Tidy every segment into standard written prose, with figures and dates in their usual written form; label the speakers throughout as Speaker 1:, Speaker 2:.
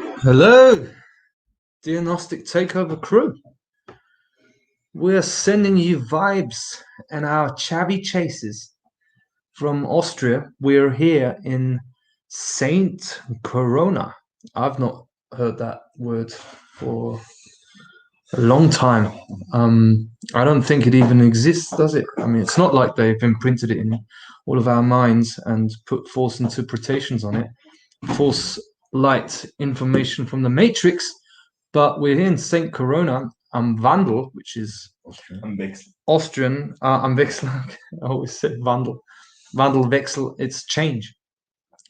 Speaker 1: Hello, dear Gnostic Takeover crew. We're sending you vibes and our chavvy chases from Austria. We're here in Saint Corona. I've not heard that word for a long time. I don't think it even exists, does it? I mean, it's not like they've imprinted it in all of our minds and put false interpretations on it, false light information from the Matrix. But we're here in Saint Corona. I'm Vandal, which is Austrian. I'm Wechsel. I always say Vandal. Vandal Wechsel. It's change.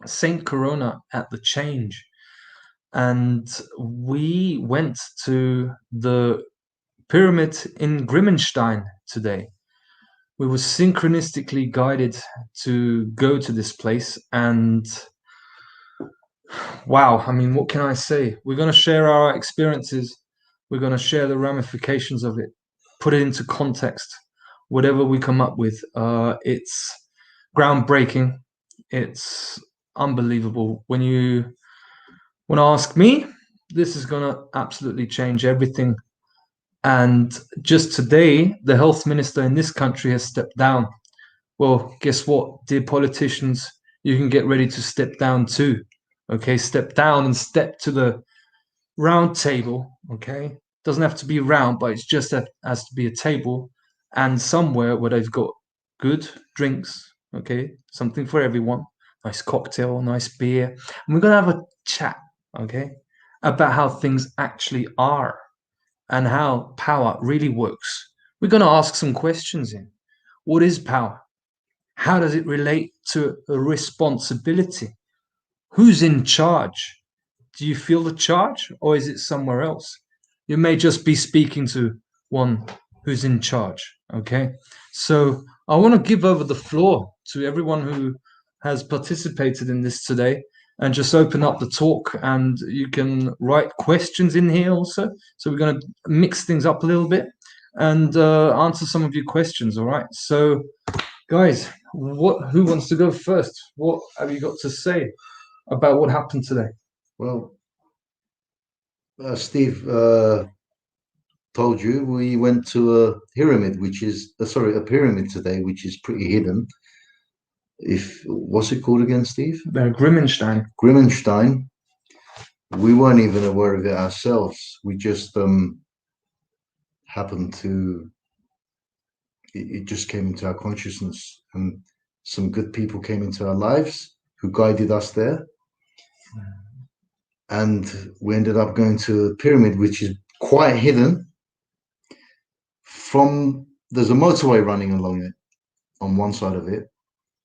Speaker 1: Saint Corona at the change. And we went to the pyramid in Grimmenstein today. We were synchronistically guided to go to this place, and wow, I mean, what can I say? We're going to share our experiences. We're going to share the ramifications of it, put it into context. Whatever we come up with, it's groundbreaking. It's unbelievable. When you want to ask me, this is going to absolutely change everything. And just today, the health minister in this country has stepped down. Well, guess what, dear politicians? You can get ready to step down too. Okay, step down and step to the round table. Okay, doesn't have to be round, but it's just has to be a table and somewhere where they've got good drinks. Okay, something for everyone. Nice cocktail, nice beer, and we're gonna have a chat. Okay, about how things actually are and how power really works. We're gonna ask some questions in. What is power? How does it relate to a responsibility? Who's in charge? Do you feel the charge, or is it somewhere else? You may just be speaking to one who's in charge. Okay, so I want to give over the floor to everyone who has participated in this today and just open up the talk, and you can write questions in here also. So we're going to mix things up a little bit and answer some of your questions. All right, so guys, who wants to go first? What have you got to say about what happened today?
Speaker 2: Well, Steve told you we went to a pyramid, which is a pyramid today, which is pretty hidden. What's it called again, Steve?
Speaker 1: Grimmenstein.
Speaker 2: Grimmenstein. We weren't even aware of it ourselves. We just happened to. It just came into our consciousness, and some good people came into our lives who guided us there. And we ended up going to a pyramid, which is quite hidden. There's a motorway running along it on one side of it,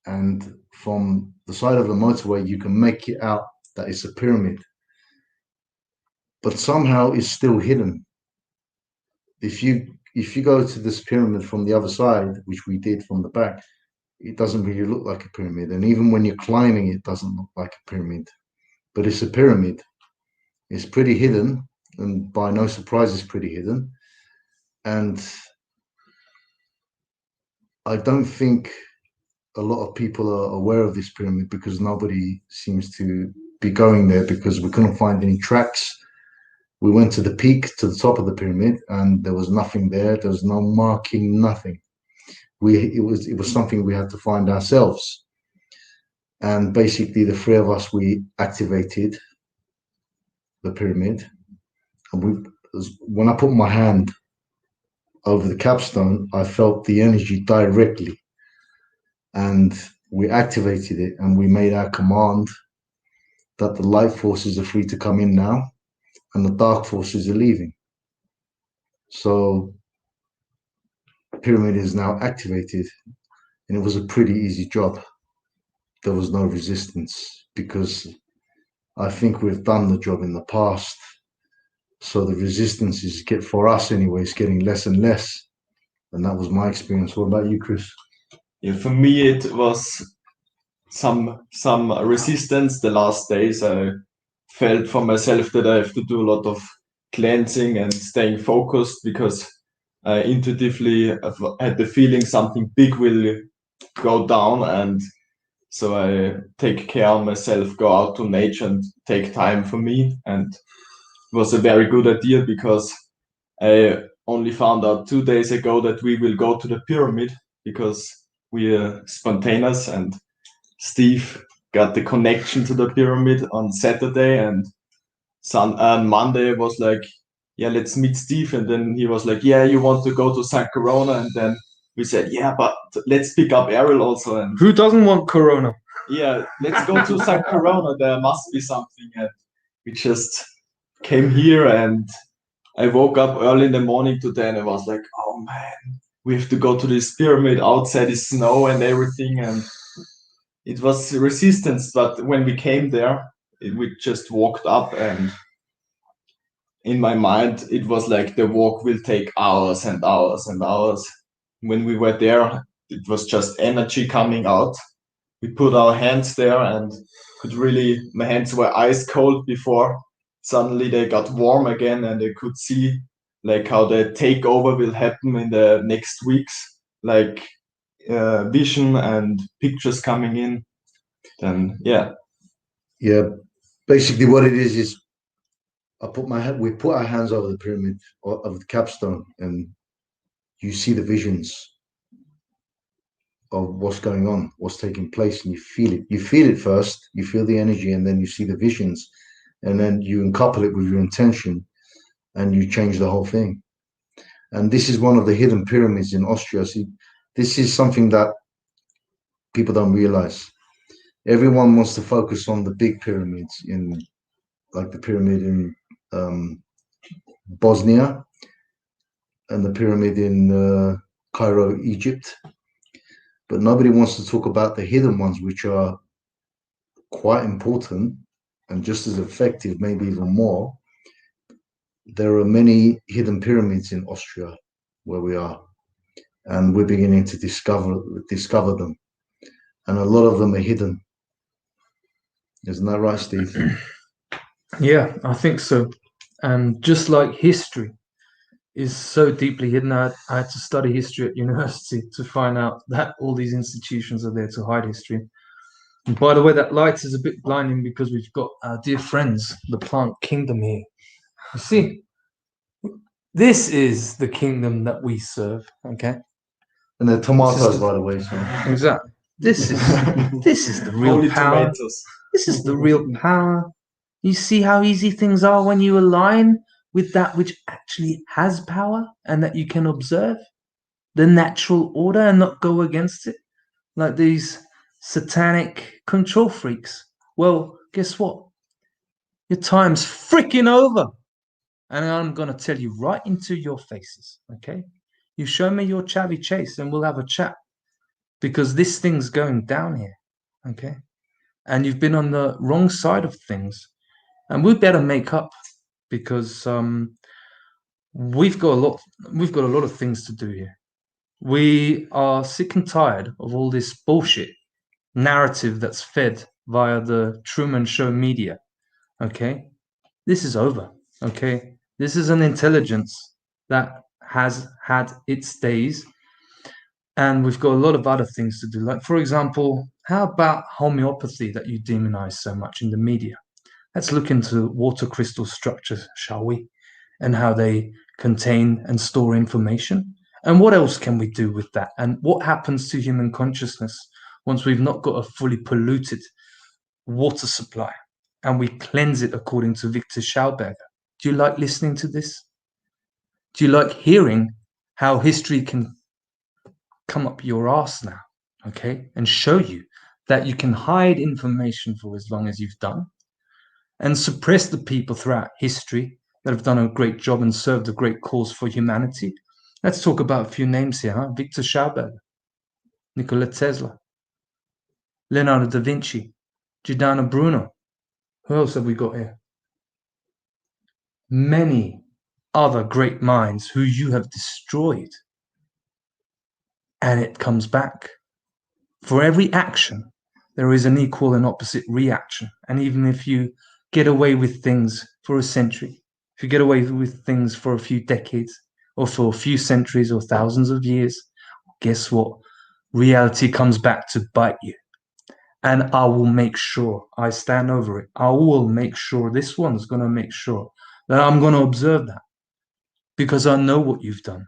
Speaker 2: and from the side of the motorway you can make it out that it's a pyramid, but somehow it's still hidden. If you go to this pyramid from the other side, which we did from the back, it doesn't really look like a pyramid, and even when you're climbing, it doesn't look like a pyramid, but it's a pyramid. It's pretty hidden, and by no surprise it's pretty hidden. And I don't think a lot of people are aware of this pyramid because nobody seems to be going there, because we couldn't find any tracks. We went to the peak, to the top of the pyramid, and there was nothing there. There was no marking, nothing. It was something we had to find ourselves. And basically the three of us, we activated the pyramid. And when I put my hand over the capstone, I felt the energy directly, and we activated it, and we made our command that the light forces are free to come in now and the dark forces are leaving. So pyramid is now activated, and it was a pretty easy job. There was no resistance, because I think we've done the job in the past. So the resistance is, for us anyway, is getting less and less. And that was my experience. What about you, Chris?
Speaker 3: Yeah, for me it was some resistance the last days. I felt for myself that I have to do a lot of cleansing and staying focused, because I intuitively had the feeling something big will go down, and So I take care of myself, go out to nature and take time for me. And it was a very good idea because I only found out 2 days ago that we will go to the pyramid because we are spontaneous, and Steve got the connection to the pyramid on Saturday, and on Monday was like, yeah, let's meet Steve. And then he was like, yeah, you want to go to St. Corona? And then we said, yeah, but let's pick up Ariel also. And
Speaker 1: Who doesn't want Corona?
Speaker 3: yeah, let's go to St. Corona. There must be something. And we just came here, and I woke up early in the morning today, and I was like, oh man, we have to go to this pyramid. Outside is snow and everything. And it was resistance. But when we came there, we just walked up, and in my mind, it was like the walk will take hours and hours and hours. When we were there, it was just energy coming out. We put our hands there and could really, my hands were ice cold before. Suddenly they got warm again, and I could see like how the takeover will happen in the next weeks, like vision and pictures coming in. Then yeah.
Speaker 2: Yeah, basically what it is we put our hands over the pyramid of the capstone, and you see the visions of what's going on, what's taking place, and you feel it. You feel it first, you feel the energy, and then you see the visions, and then you couple it with your intention, and you change the whole thing. And this is one of the hidden pyramids in Austria. See, this is something that people don't realize. Everyone wants to focus on the big pyramids, in like the pyramid in Bosnia and the pyramid in Cairo, Egypt. But nobody wants to talk about the hidden ones, which are quite important and just as effective, maybe even more. There are many hidden pyramids in Austria where we are, and we're beginning to discover them. And a lot of them are hidden. Isn't that right, Steve?
Speaker 1: Yeah, I think so. And just like history is so deeply hidden, I had to study history at university to find out that all these institutions are there to hide history. And by the way, that light is a bit blinding because we've got our dear friends, the plant kingdom here. You see, this is the kingdom that we serve, okay?
Speaker 2: And the tomatoes, by the way. So.
Speaker 1: Exactly. This is the real
Speaker 3: Holy
Speaker 1: power.
Speaker 3: tomatoes.
Speaker 1: This is the real power. You see how easy things are when you align with that which actually has power and that you can observe the natural order and not go against it, like these satanic control freaks. Well, guess what? Your time's freaking over. And I'm going to tell you right into your faces, okay? You show me your chavvy chase and we'll have a chat, because this thing's going down here, okay? And you've been on the wrong side of things. And we better make up, because we've got a lot of things to do here. We are sick and tired of all this bullshit narrative that's fed via the Truman Show media. Okay, this is over. Okay, this is an intelligence that has had its days, and we've got a lot of other things to do. Like, for example, how about homeopathy that you demonize so much in the media? Let's look into water crystal structures, shall we? And how they contain and store information. And what else can we do with that? And what happens to human consciousness once we've not got a fully polluted water supply and we cleanse it according to Victor Schauberger? Do you like listening to this? Do you like hearing how history can come up your ass now, okay, and show you that you can hide information for as long as you've done and suppress the people throughout history that have done a great job and served a great cause for humanity? Let's talk about a few names here, huh? Victor Schauberger, Nikola Tesla, Leonardo da Vinci, Giordano Bruno. Who else have we got here? Many other great minds who you have destroyed. And it comes back. For every action, there is an equal and opposite reaction. And even if you get away with things for a century, if you get away with things for a few decades, or for a few centuries or thousands of years, guess what? Reality comes back to bite you. And I will make sure I stand over it. I will make sure this one's going to make sure that I'm going to observe that because I know what you've done.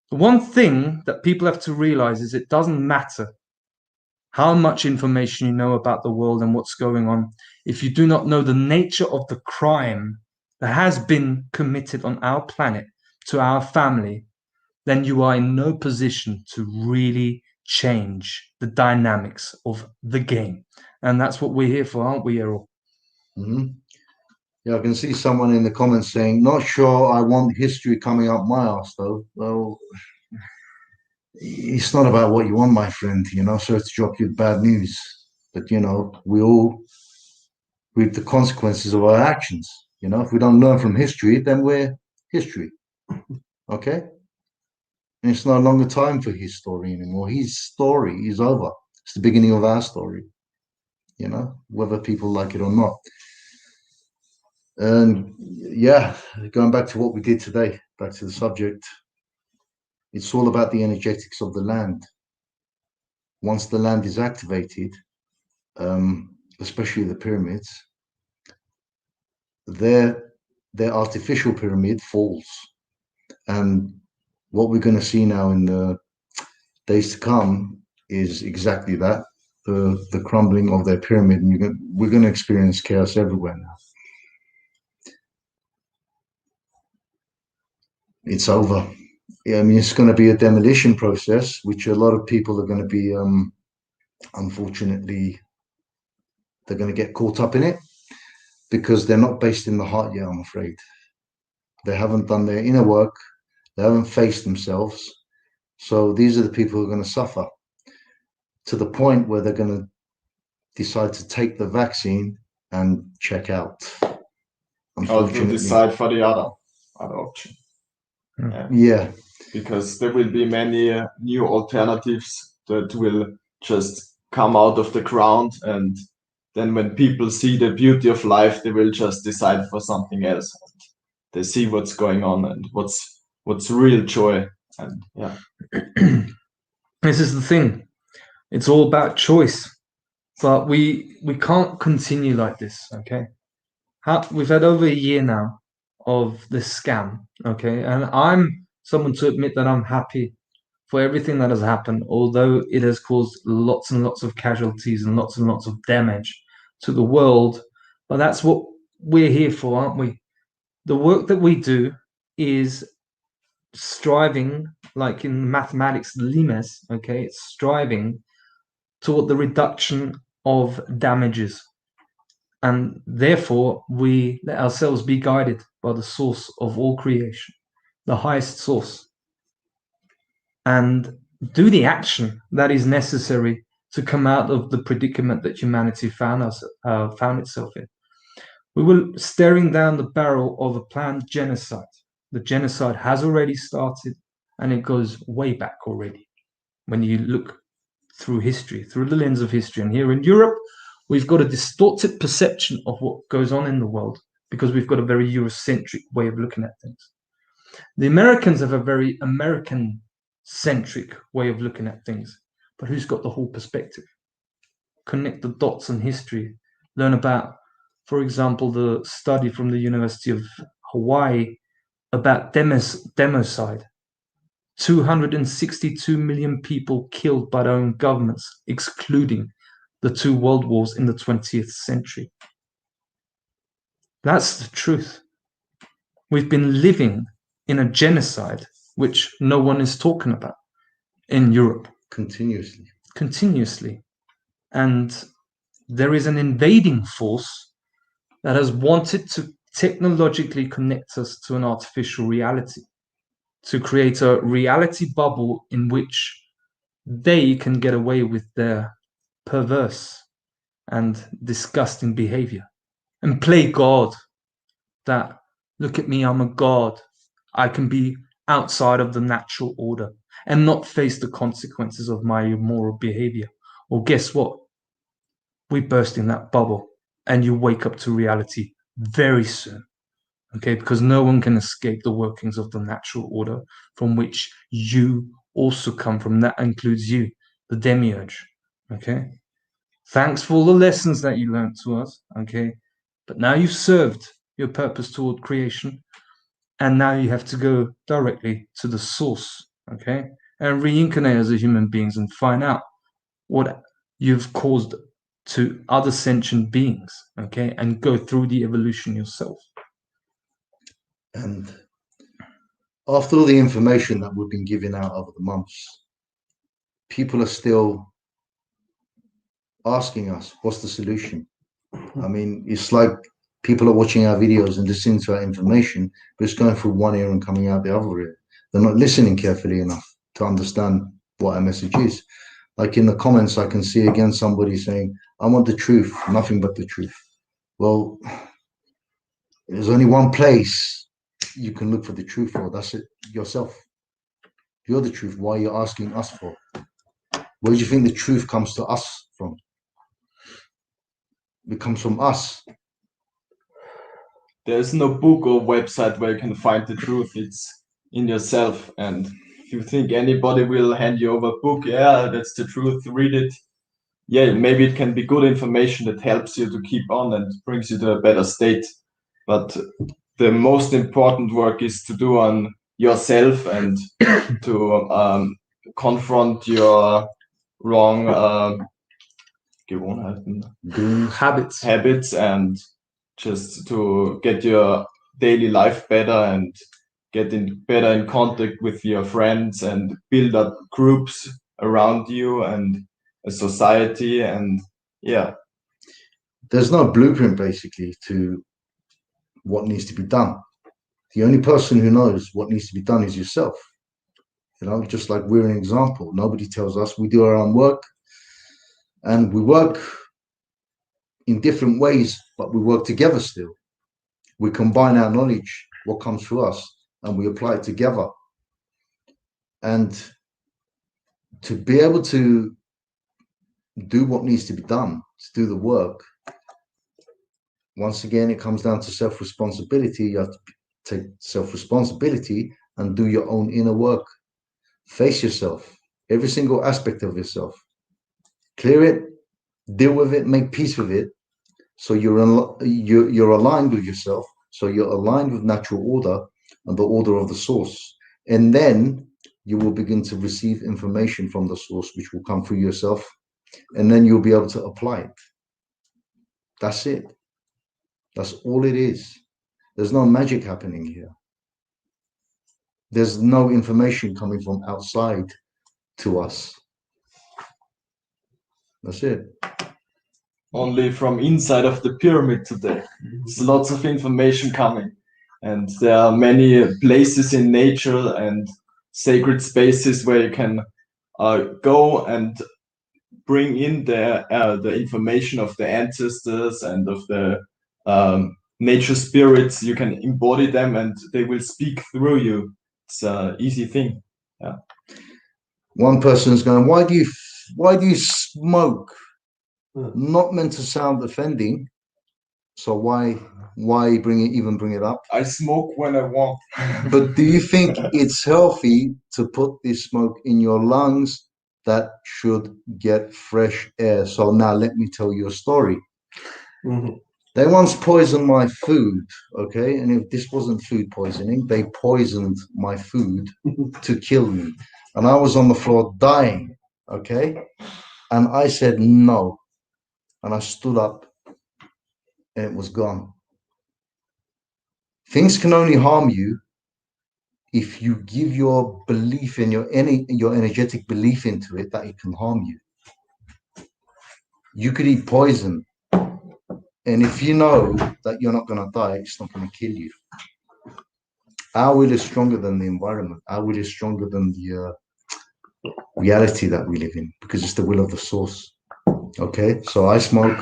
Speaker 1: The one thing that people have to realize is it doesn't matter how much information you know about the world and what's going on. If you do not know the nature of the crime that has been committed on our planet to our family, then you are in no position to really change the dynamics of the game. And that's what we're here for, aren't we, Errol?
Speaker 2: Mm-hmm. Yeah, I can see someone in the comments saying, not sure I want history coming up my ass, though. Well, it's not about what you want, my friend, sorry to drop you bad news. But, we all reap the consequences of our actions. If we don't learn from history, then we're history. Okay? And it's no longer time for his story anymore. His story is over. It's the beginning of our story, whether people like it or not. And yeah, going back to what we did today, back to the subject, it's all about the energetics of the land. Once the land is activated, especially the pyramids, their artificial pyramid falls. And what we're going to see now in the days to come is exactly that, the crumbling of their pyramid. And we're going to experience chaos everywhere now. It's over. Yeah, I mean, it's going to be a demolition process, which a lot of people are going to be, unfortunately, they're going to get caught up in it because they're not based in the heart yet, I'm afraid. They haven't done their inner work. They haven't faced themselves. So these are the people who are going to suffer to the point where they're going to decide to take the vaccine and check out.
Speaker 3: Or to decide for the other option.
Speaker 2: Yeah.
Speaker 3: Because there will be many new alternatives that will just come out of the ground, and then when people see the beauty of life, they will just decide for something else. They see what's going on and what's real joy. And yeah.
Speaker 1: This is the thing. It's all about choice. But we can't continue like this, okay? We've had over a year now of this scam, okay? And I'm someone to admit that I'm happy for everything that has happened, although it has caused lots and lots of casualties and lots of damage to the world. But that's what we're here for, aren't we? The work that we do is striving, like in mathematics, limes, okay? It's striving toward the reduction of damages. And therefore, we let ourselves be guided by the source of all creation, the highest source, and do the action that is necessary to come out of the predicament that humanity found itself in. We were staring down the barrel of a planned genocide. The genocide has already started, and it goes way back already. When you look through history, through the lens of history, and here in Europe, we've got a distorted perception of what goes on in the world because we've got a very Eurocentric way of looking at things. The Americans have a very American-centric way of looking at things, but who's got the whole perspective? Connect the dots in history, learn about, for example, the study from the University of Hawaii about democide. 262 million people killed by their own governments, excluding the two world wars in the 20th century. That's the truth. We've been living in a genocide which no one is talking about in Europe. Continuously. And there is an invading force that has wanted to technologically connect us to an artificial reality, to create a reality bubble in which they can get away with their perverse and disgusting behavior and play God. That, look at me, I'm a God. I can be outside of the natural order and not face the consequences of my immoral behavior. Well, guess what? We burst in that bubble and you wake up to reality very soon. Okay, because no one can escape the workings of the natural order from which you also come from. That includes you, the demiurge. Okay, Thanks for all the lessons that you learned to us, okay? But now you've served your purpose toward creation, and now you have to go directly to the source, okay? And reincarnate as a human beings and find out what you've caused to other sentient beings, okay? And go through the evolution yourself.
Speaker 2: And after all the information that we've been giving out over the months, people are still asking us, what's the solution? I mean, it's like people are watching our videos and listening to our information, but it's going through one ear and coming out the other ear. They're not listening carefully enough to understand what our message is. Like in the comments, I can see again somebody saying, I want the truth, nothing but the truth. Well, there's only one place you can look for the truth for. That's it, yourself. You're the truth. Why are you asking us for? Where do you think the truth comes to us from? It comes from us.
Speaker 3: There's no book or website where you can find the truth. It's in yourself. And if you think anybody will hand you over a book, yeah, that's the truth, read it. Yeah, maybe it can be good information that helps you to keep on and brings you to a better state. But the most important work is to do on yourself and to confront your wrong habits and just to get your daily life better and get better in contact with your friends and build up groups around you and a society. And yeah,
Speaker 2: there's no blueprint basically to what needs to be done. The only person who knows what needs to be done is yourself. You know, just like we're an example. Nobody tells us. We do our own work, and we work in different ways, but we work together still. We combine our knowledge, what comes through us, and we apply it together. And to be able to do what needs to be done, to do the work, once again, it comes down to self-responsibility. You have to take self-responsibility and do your own inner work. Face yourself, every single aspect of yourself. Clear it, deal with it, make peace with it. So you're aligned with yourself. So you're aligned with natural order and the order of the source. And then you will begin to receive information from the source, which will come through yourself. And then you'll be able to apply it. That's it. That's all it is. There's no magic happening here. There's no information coming from outside to us. That's it.
Speaker 3: Only from inside of the pyramid today. There's lots of information coming. And there are many places in nature and sacred spaces where you can go and bring in the information of the ancestors and of the nature spirits. You can embody them and they will speak through you. It's an easy thing. Yeah.
Speaker 2: One person is going, why do you smoke? Not meant to sound offending. So why bring it up?
Speaker 3: I smoke when I want.
Speaker 2: But do you think it's healthy to put this smoke in your lungs that should get fresh air? So now let me tell you a story. Mm-hmm. They once poisoned my food, okay? And if this wasn't food poisoning, they poisoned my food to kill me. And I was on the floor dying, okay? And I said no. And I stood up and it was gone. Things can only harm you if you give your belief in your energetic belief into it that it can harm you. You could eat poison. And if you know that you're not going to die, it's not going to kill you. Our will is stronger than the environment. Our will is stronger than the reality that we live in because it's the will of the source. Okay, so I smoke.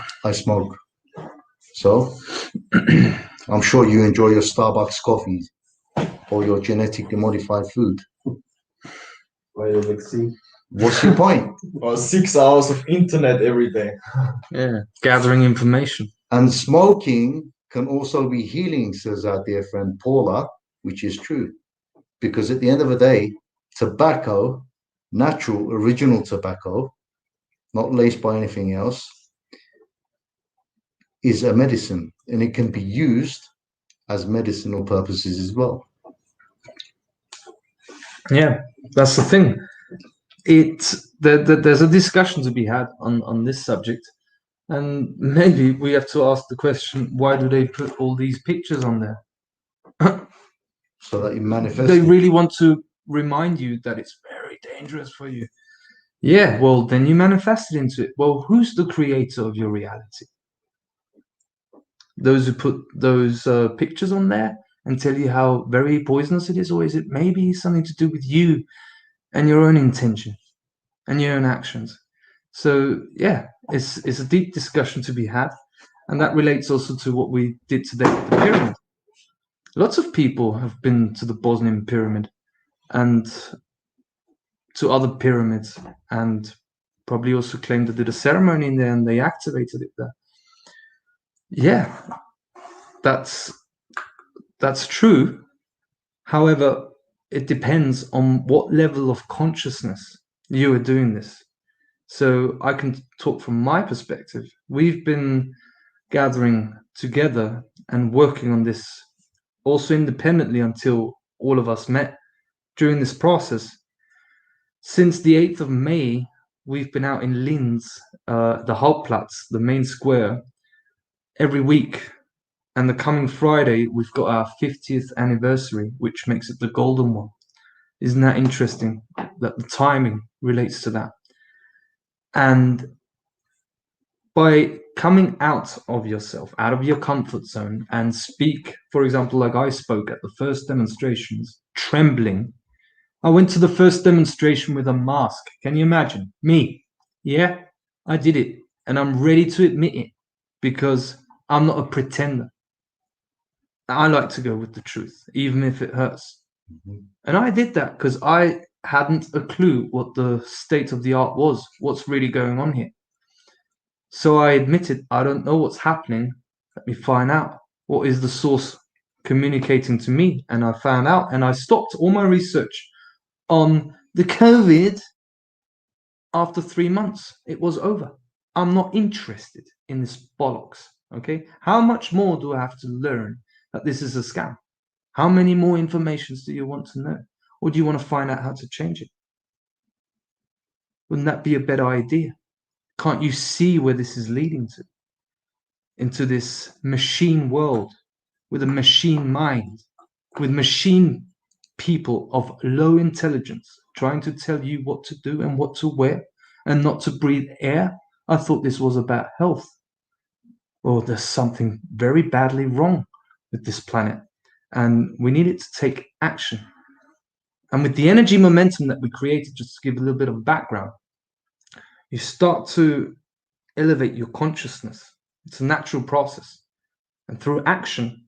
Speaker 2: So I'm sure you enjoy your Starbucks coffees or your genetically modified food. What's your point?
Speaker 3: Or 6 hours of internet every day.
Speaker 1: Yeah, gathering information.
Speaker 2: And smoking can also be healing, says our dear friend Paula, which is true. Because at the end of the day, tobacco, natural, original tobacco, not laced by anything else, is a medicine, and it can be used as medicinal purposes as well.
Speaker 1: Yeah, that's the thing. There's a discussion to be had on this subject, and maybe we have to ask the question: why do they put all these pictures on there?
Speaker 2: So that you manifest.
Speaker 1: They really want to remind you that it's very dangerous for you. Yeah, well, then you manifest it into it. Well, who's the creator of your reality? Those who put those pictures on there and tell you how very poisonous it is, or is it maybe something to do with you and your own intention and your own actions? So yeah, it's a deep discussion to be had, and that relates also to what we did today with the pyramid. Lots of people have been to the Bosnian pyramid and to other pyramids, and probably also claimed they did a ceremony in there and they activated it there. Yeah, that's true. However, it depends on what level of consciousness you are doing this. So I can talk from my perspective. We've been gathering together and working on this also independently until all of us met during this process. Since the 8th of May, we've been out in Linz, the Hauptplatz, the main square, every week. And the coming Friday, we've got our 50th anniversary, which makes it the golden one. Isn't that interesting that the timing relates to that? And by coming out of yourself, out of your comfort zone, and speak, for example, like I spoke at the first demonstrations, trembling. I went to the first demonstration with a mask. Can you imagine? Me. Yeah, I did it. And I'm ready to admit it because I'm not a pretender. I like to go with the truth, even if it hurts. And I did that because I hadn't a clue what the state of the art was, what's really going on here. So I admitted, I don't know what's happening. Let me find out. What is the source communicating to me? And I found out, and I stopped all my research on the COVID after 3 months. It was over. I'm not interested in this bollocks. Okay? How much more do I have to learn that this is a scam? How many more informations do you want to know? Or do you want to find out how to change it? Wouldn't that be a better idea? Can't you see where this is leading to? Into this machine world with a machine mind, with machine people of low intelligence trying to tell you what to do and what to wear and not to breathe air. I thought this was about health. Well, there's something very badly wrong with this planet, and we needed to take action. And with the energy momentum that we created, just to give a little bit of background, you start to elevate your consciousness. It's a natural process. And through action,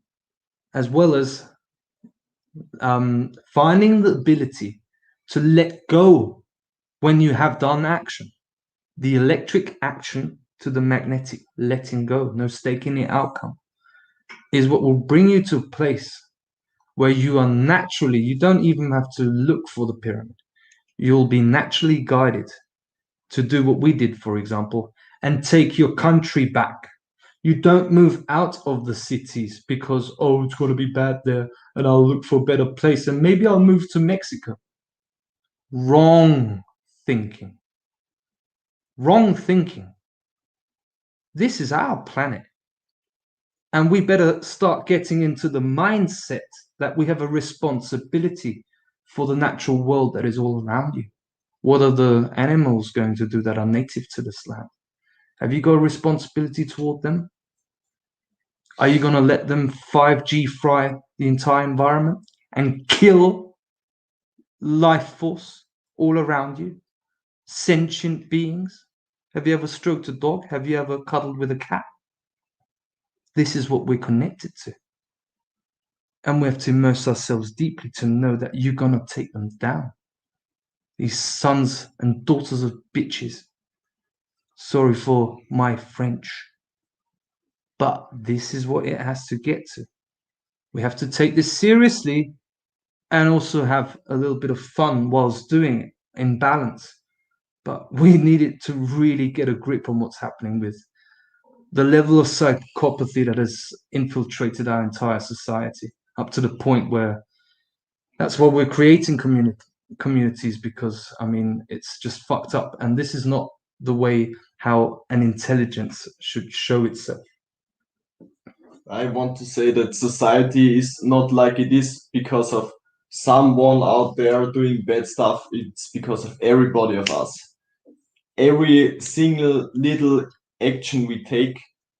Speaker 1: as well as finding the ability to let go when you have done action, the electric action to the magnetic letting go, no stake in the outcome, is what will bring you to a place where you are naturally, you don't even have to look for the pyramid. You'll be naturally guided to do what we did, for example, and take your country back. You don't move out of the cities because, oh, it's going to be bad there and I'll look for a better place and maybe I'll move to Mexico. Wrong thinking. Wrong thinking. This is our planet. And we better start getting into the mindset that we have a responsibility for the natural world that is all around you. What are the animals going to do that are native to this land? Have you got a responsibility toward them? Are you going to let them 5G fry the entire environment and kill life force all around you? Sentient beings? Have you ever stroked a dog? Have you ever cuddled with a cat? This is what we're connected to. And we have to immerse ourselves deeply to know that you're going to take them down. These sons and daughters of bitches. Sorry for my French. But this is what it has to get to. We have to take this seriously and also have a little bit of fun whilst doing it in balance. But we needed to really get a grip on what's happening with the level of psychopathy that has infiltrated our entire society, up to the point where that's why we're creating communities, because I mean it's just fucked up, and this is not the way how an intelligence should show itself.
Speaker 3: I want to say that society is not like it is because of someone out there doing bad stuff. It's because of everybody of us. Every single little action we take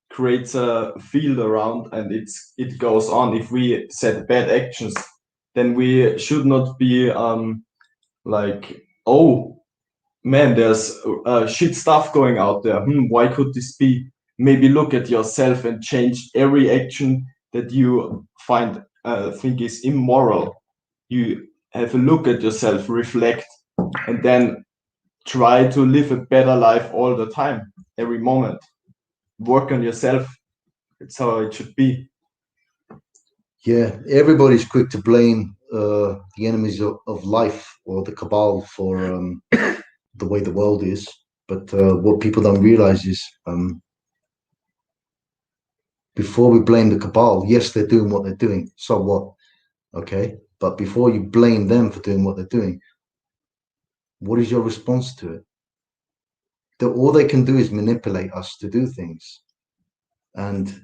Speaker 3: creates a field around, and it goes on. If we set bad actions, then we should not be like, oh man, there's shit stuff going out there. Why could this be? Maybe look at yourself and change every action that you think is immoral. You have a look at yourself, reflect, and then try to live a better life all the time, every moment. Work on yourself. It's how it should be.
Speaker 2: Yeah, everybody's quick to blame the enemies of life or the cabal for the way the world is. But what people don't realize is before we blame the cabal, yes, they're doing what they're doing. So what? Okay. But before you blame them for doing what they're doing, what is your response to it? That all they can do is manipulate us to do things. And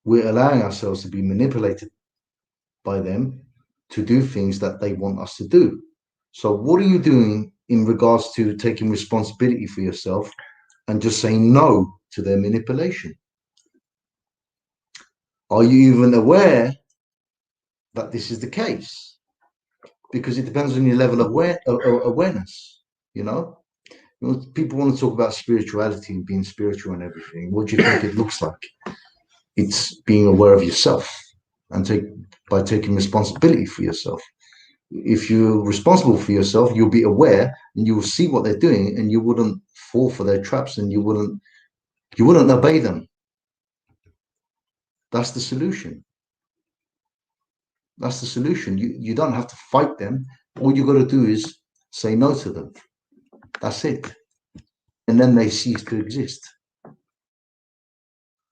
Speaker 2: we're allowing ourselves to be manipulated by them to do things that they want us to do. So what are you doing in regards to taking responsibility for yourself and just saying no to their manipulation? Are you even aware that this is the case? Because it depends on your level of awareness, you know? People want to talk about spirituality and being spiritual and everything. What do you think it looks like? It's being aware of yourself and by taking responsibility for yourself. If you're responsible for yourself, you'll be aware and you will see what they're doing, and you wouldn't fall for their traps, and you wouldn't obey them. That's the solution. That's the solution. You don't have to fight them. All you got to do is say no to them. That's it. And then they cease to exist.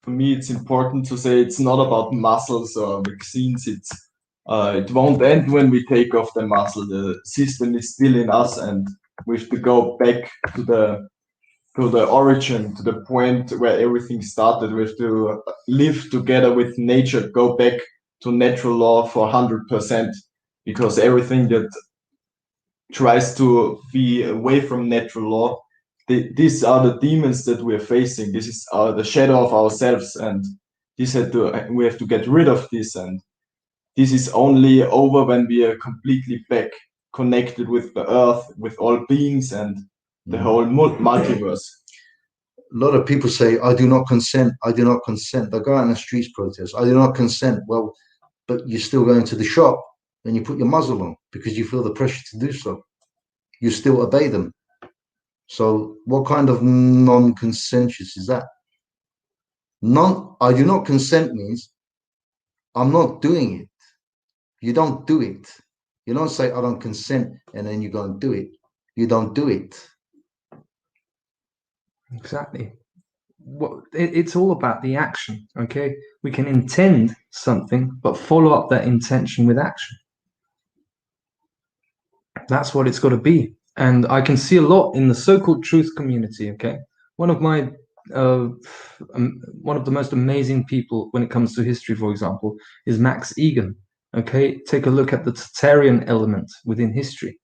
Speaker 3: For me, it's important to say it's not about muscles or vaccines. It won't end when we take off the muscle. The system is still in us, and we have to go back to the origin, to the point where everything started. We have to live together with nature, go back to natural law for 100%, because everything that tries to be away from natural law, these are the demons that we're facing. This is the shadow of ourselves, and we have to get rid of this. And this is only over when we are completely back connected with the earth, with all beings, and the whole multiverse.
Speaker 2: A lot of people say, I do not consent. I do not consent. They go out in the streets protest. I do not consent. Well, but you're still going to the shop and you put your muzzle on because you feel the pressure to do so. You still obey them. So what kind of non-consensus is that? I do not consent means I'm not doing it. You don't do it. You don't say I don't consent and then you go and do it. You don't do it.
Speaker 1: Exactly. It's all about the action. Okay, we can intend something, but follow up that intention with action. That's what it's got to be. And I can see a lot in the so-called truth community. Okay, one of the most amazing people when it comes to history, for example, is Max Egan. Okay, take a look at the Tartarian element within history.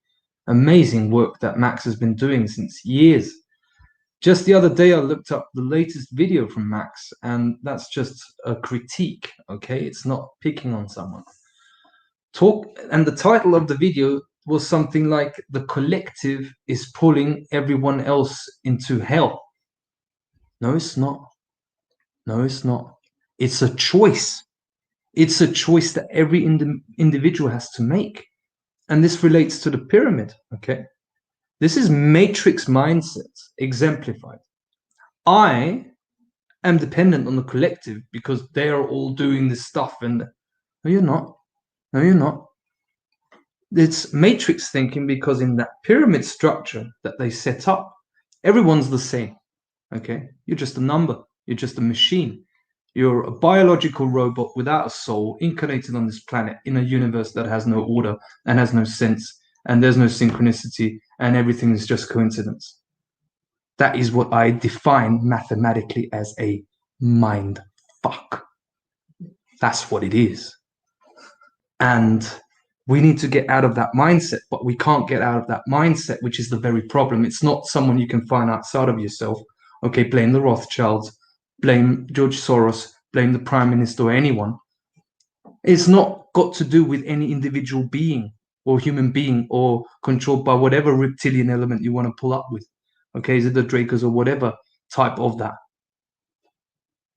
Speaker 1: Amazing work that Max has been doing since years. Just the other day, I looked up the latest video from Max, and that's just a critique. Okay, it's not picking on someone. And the title of the video was something like "The collective is pulling everyone else into hell." No, it's not. No, it's not. It's a choice. It's a choice that every individual has to make. And this relates to the pyramid, okay? This is matrix mindset exemplified. I am dependent on the collective because they are all doing this stuff, and no, you're not. No, you're not. It's matrix thinking because in that pyramid structure that they set up, everyone's the same. Okay, you're just a number. You're just a machine. You're a biological robot without a soul, incarnated on this planet in a universe that has no order and has no sense, and there's no synchronicity, and everything is just coincidence. That is what I define mathematically as a mind fuck. That's what it is. And we need to get out of that mindset, but we can't get out of that mindset, which is the very problem. It's not someone you can find outside of yourself. Okay, blame the Rothschilds, blame George Soros, blame the Prime Minister or anyone. It's not got to do with any individual being or human being or controlled by whatever reptilian element you want to pull up with. Okay, is it the Dracos or whatever type of that?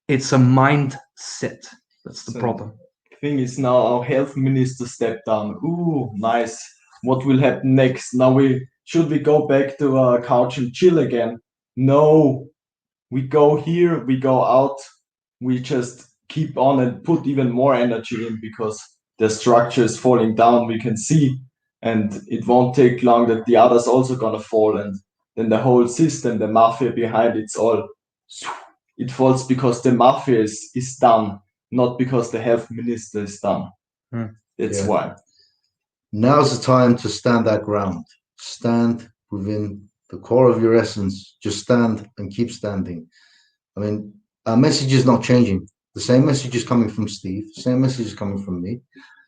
Speaker 1: It's a mindset. That's the problem.
Speaker 3: Thing is, now our health minister stepped down. Ooh, nice. What will happen next? Now should we go back to our couch and chill again? No. We go here, we go out, we just keep on and put even more energy in, because the structure is falling down, we can see, and it won't take long that the others also gonna fall, and then the whole system, the mafia behind it falls because the mafia is done, not because the health minister is done. That's why.
Speaker 2: Now's the time to stand that ground. Stand within the core of your essence. Just stand and keep standing. I mean, our message is not changing. The same message is coming from Steve. The same message is coming from me.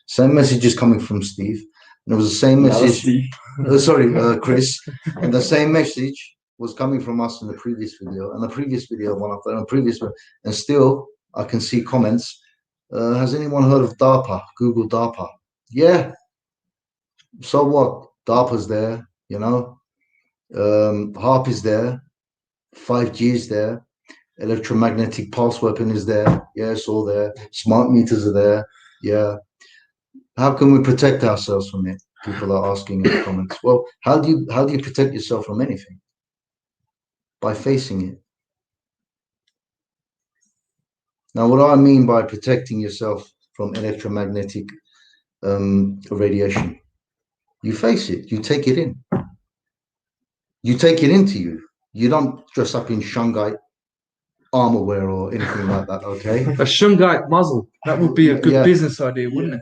Speaker 2: Same message is coming from Steve. And it was the same message. Chris. And the same message was coming from us in the previous video. And the previous video, and still I can see comments. Has anyone heard of DARPA? Google DARPA. Yeah. So what? DARPA's there, you know. HARP is there. 5G is there. Electromagnetic pulse weapon is there. Yeah, it's all there. Smart meters are there. Yeah. How can we protect ourselves from it? People are asking in the comments. Well, how do you protect yourself from anything? By facing it. Now, what do I mean by protecting yourself from electromagnetic radiation? You face it. You take it in. You take it into you. You don't dress up in Shungite armor wear or anything like that, okay?
Speaker 1: A Shungite muzzle. That would be a good business idea, wouldn't
Speaker 2: it?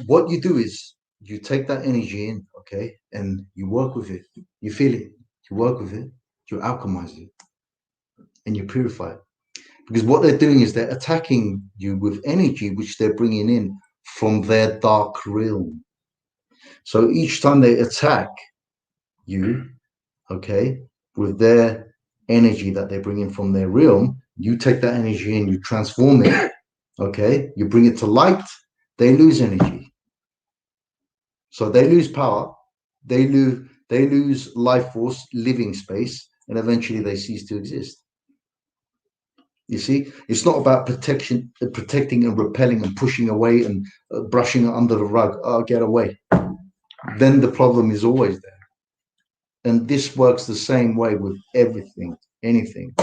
Speaker 2: What you do is you take that energy in, okay, and you work with it. You feel it. You work with it. You alchemize it, and you purify it. Because what they're doing is they're attacking you with energy which they're bringing in from their dark realm. So each time they attack you, okay, with their energy that they bring in from their realm, you take that energy and you transform it, okay, you bring it to light, they lose energy. So they lose power, they lose life force, living space, and eventually they cease to exist. You see, it's not about protecting and repelling and pushing away and brushing it under the rug. Oh, get away. Then the problem is always there. And this works the same way with everything, anything.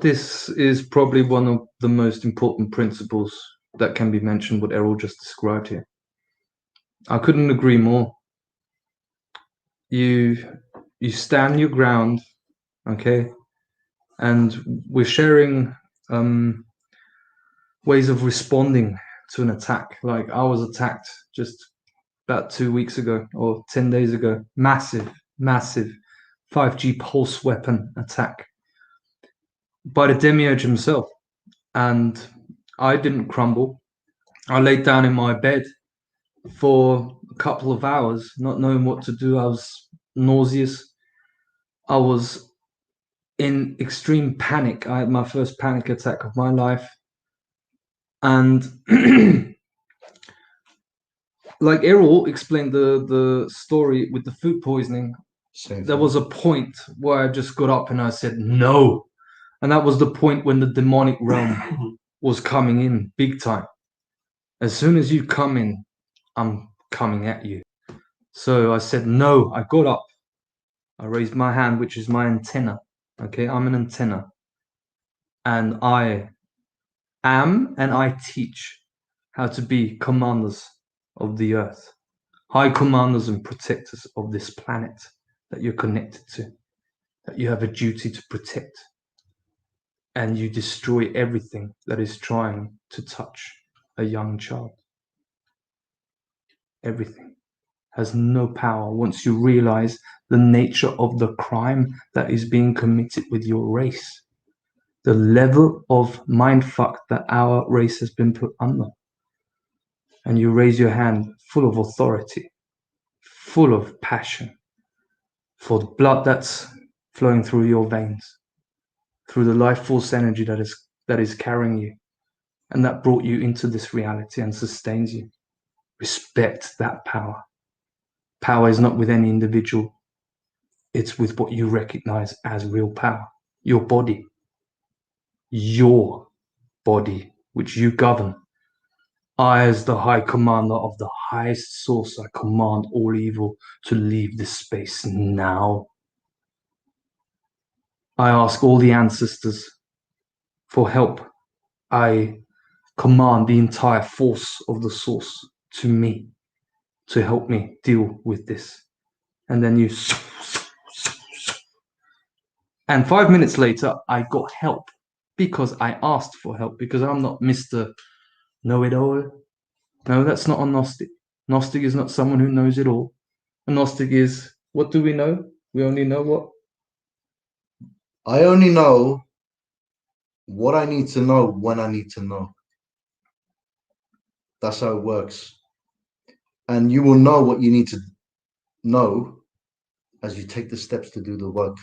Speaker 1: This is probably one of the most important principles that can be mentioned, what Errol just described here. I couldn't agree more. You stand your ground, okay? And we're sharing ways of responding to an attack. Like I was attacked just about 2 weeks ago or 10 days ago. Massive 5G pulse weapon attack by the demiurge himself. And I didn't crumble. I laid down in my bed for a couple of hours, not knowing what to do. I was nauseous. I was in extreme panic. I had my first panic attack of my life. And like Errol explained the story with the food poisoning, there was a point where I just got up and I said, no. And that was the point when the demonic realm was coming in big time. As soon as you come in, I'm coming at you. So I said, no. I got up. I raised my hand, which is my antenna. Okay, I'm an antenna. And I am and I teach how to be commanders of the earth, high commanders and protectors of this planet that you're connected to. that you have a duty to protect, and you destroy everything that is trying to touch a young child. Everything has no power once you realize the nature of the crime that is being committed with your race. The level of mindfuck that our race has been put under. And you raise your hand full of authority, full of passion for the blood that's flowing through your veins, through the life force energy that is carrying you, and that brought you into this reality and sustains you. Respect that power. Power is not with any individual. It's with what you recognize as real power. Your body, which you govern. I, as the High Commander of the highest source, I command all evil to leave this space now. I ask all the ancestors for help. I command the entire force of the source to me to help me deal with this. And then you... And 5 minutes later, I got help because I asked for help, because I'm not Mr. Know-it-all. No, that's not a Gnostic. Gnostic is not someone who knows it all. A Gnostic is, what do we know? We only know what?
Speaker 2: I only know what I need to know when I need to know. That's how it works. And you will know what you need to know as you take the steps to do the work.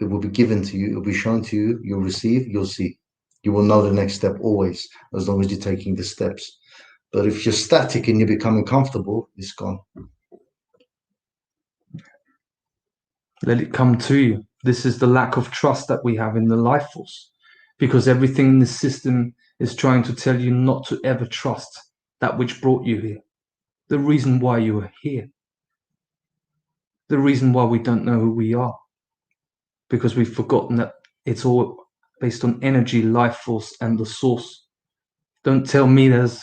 Speaker 2: It will be given to you. It will be shown to you. You'll receive. You'll see. You will know the next step always, as long as you're taking the steps. But if you're static and you're becoming comfortable, it's gone.
Speaker 1: Let it come to you. This is the lack of trust that we have in the life force, because everything in the system is trying to tell you not to ever trust that which brought you here. The reason why you are here. The reason why we don't know who we are. Because we've forgotten that it's all based on energy, life force, and the source. Don't tell me there's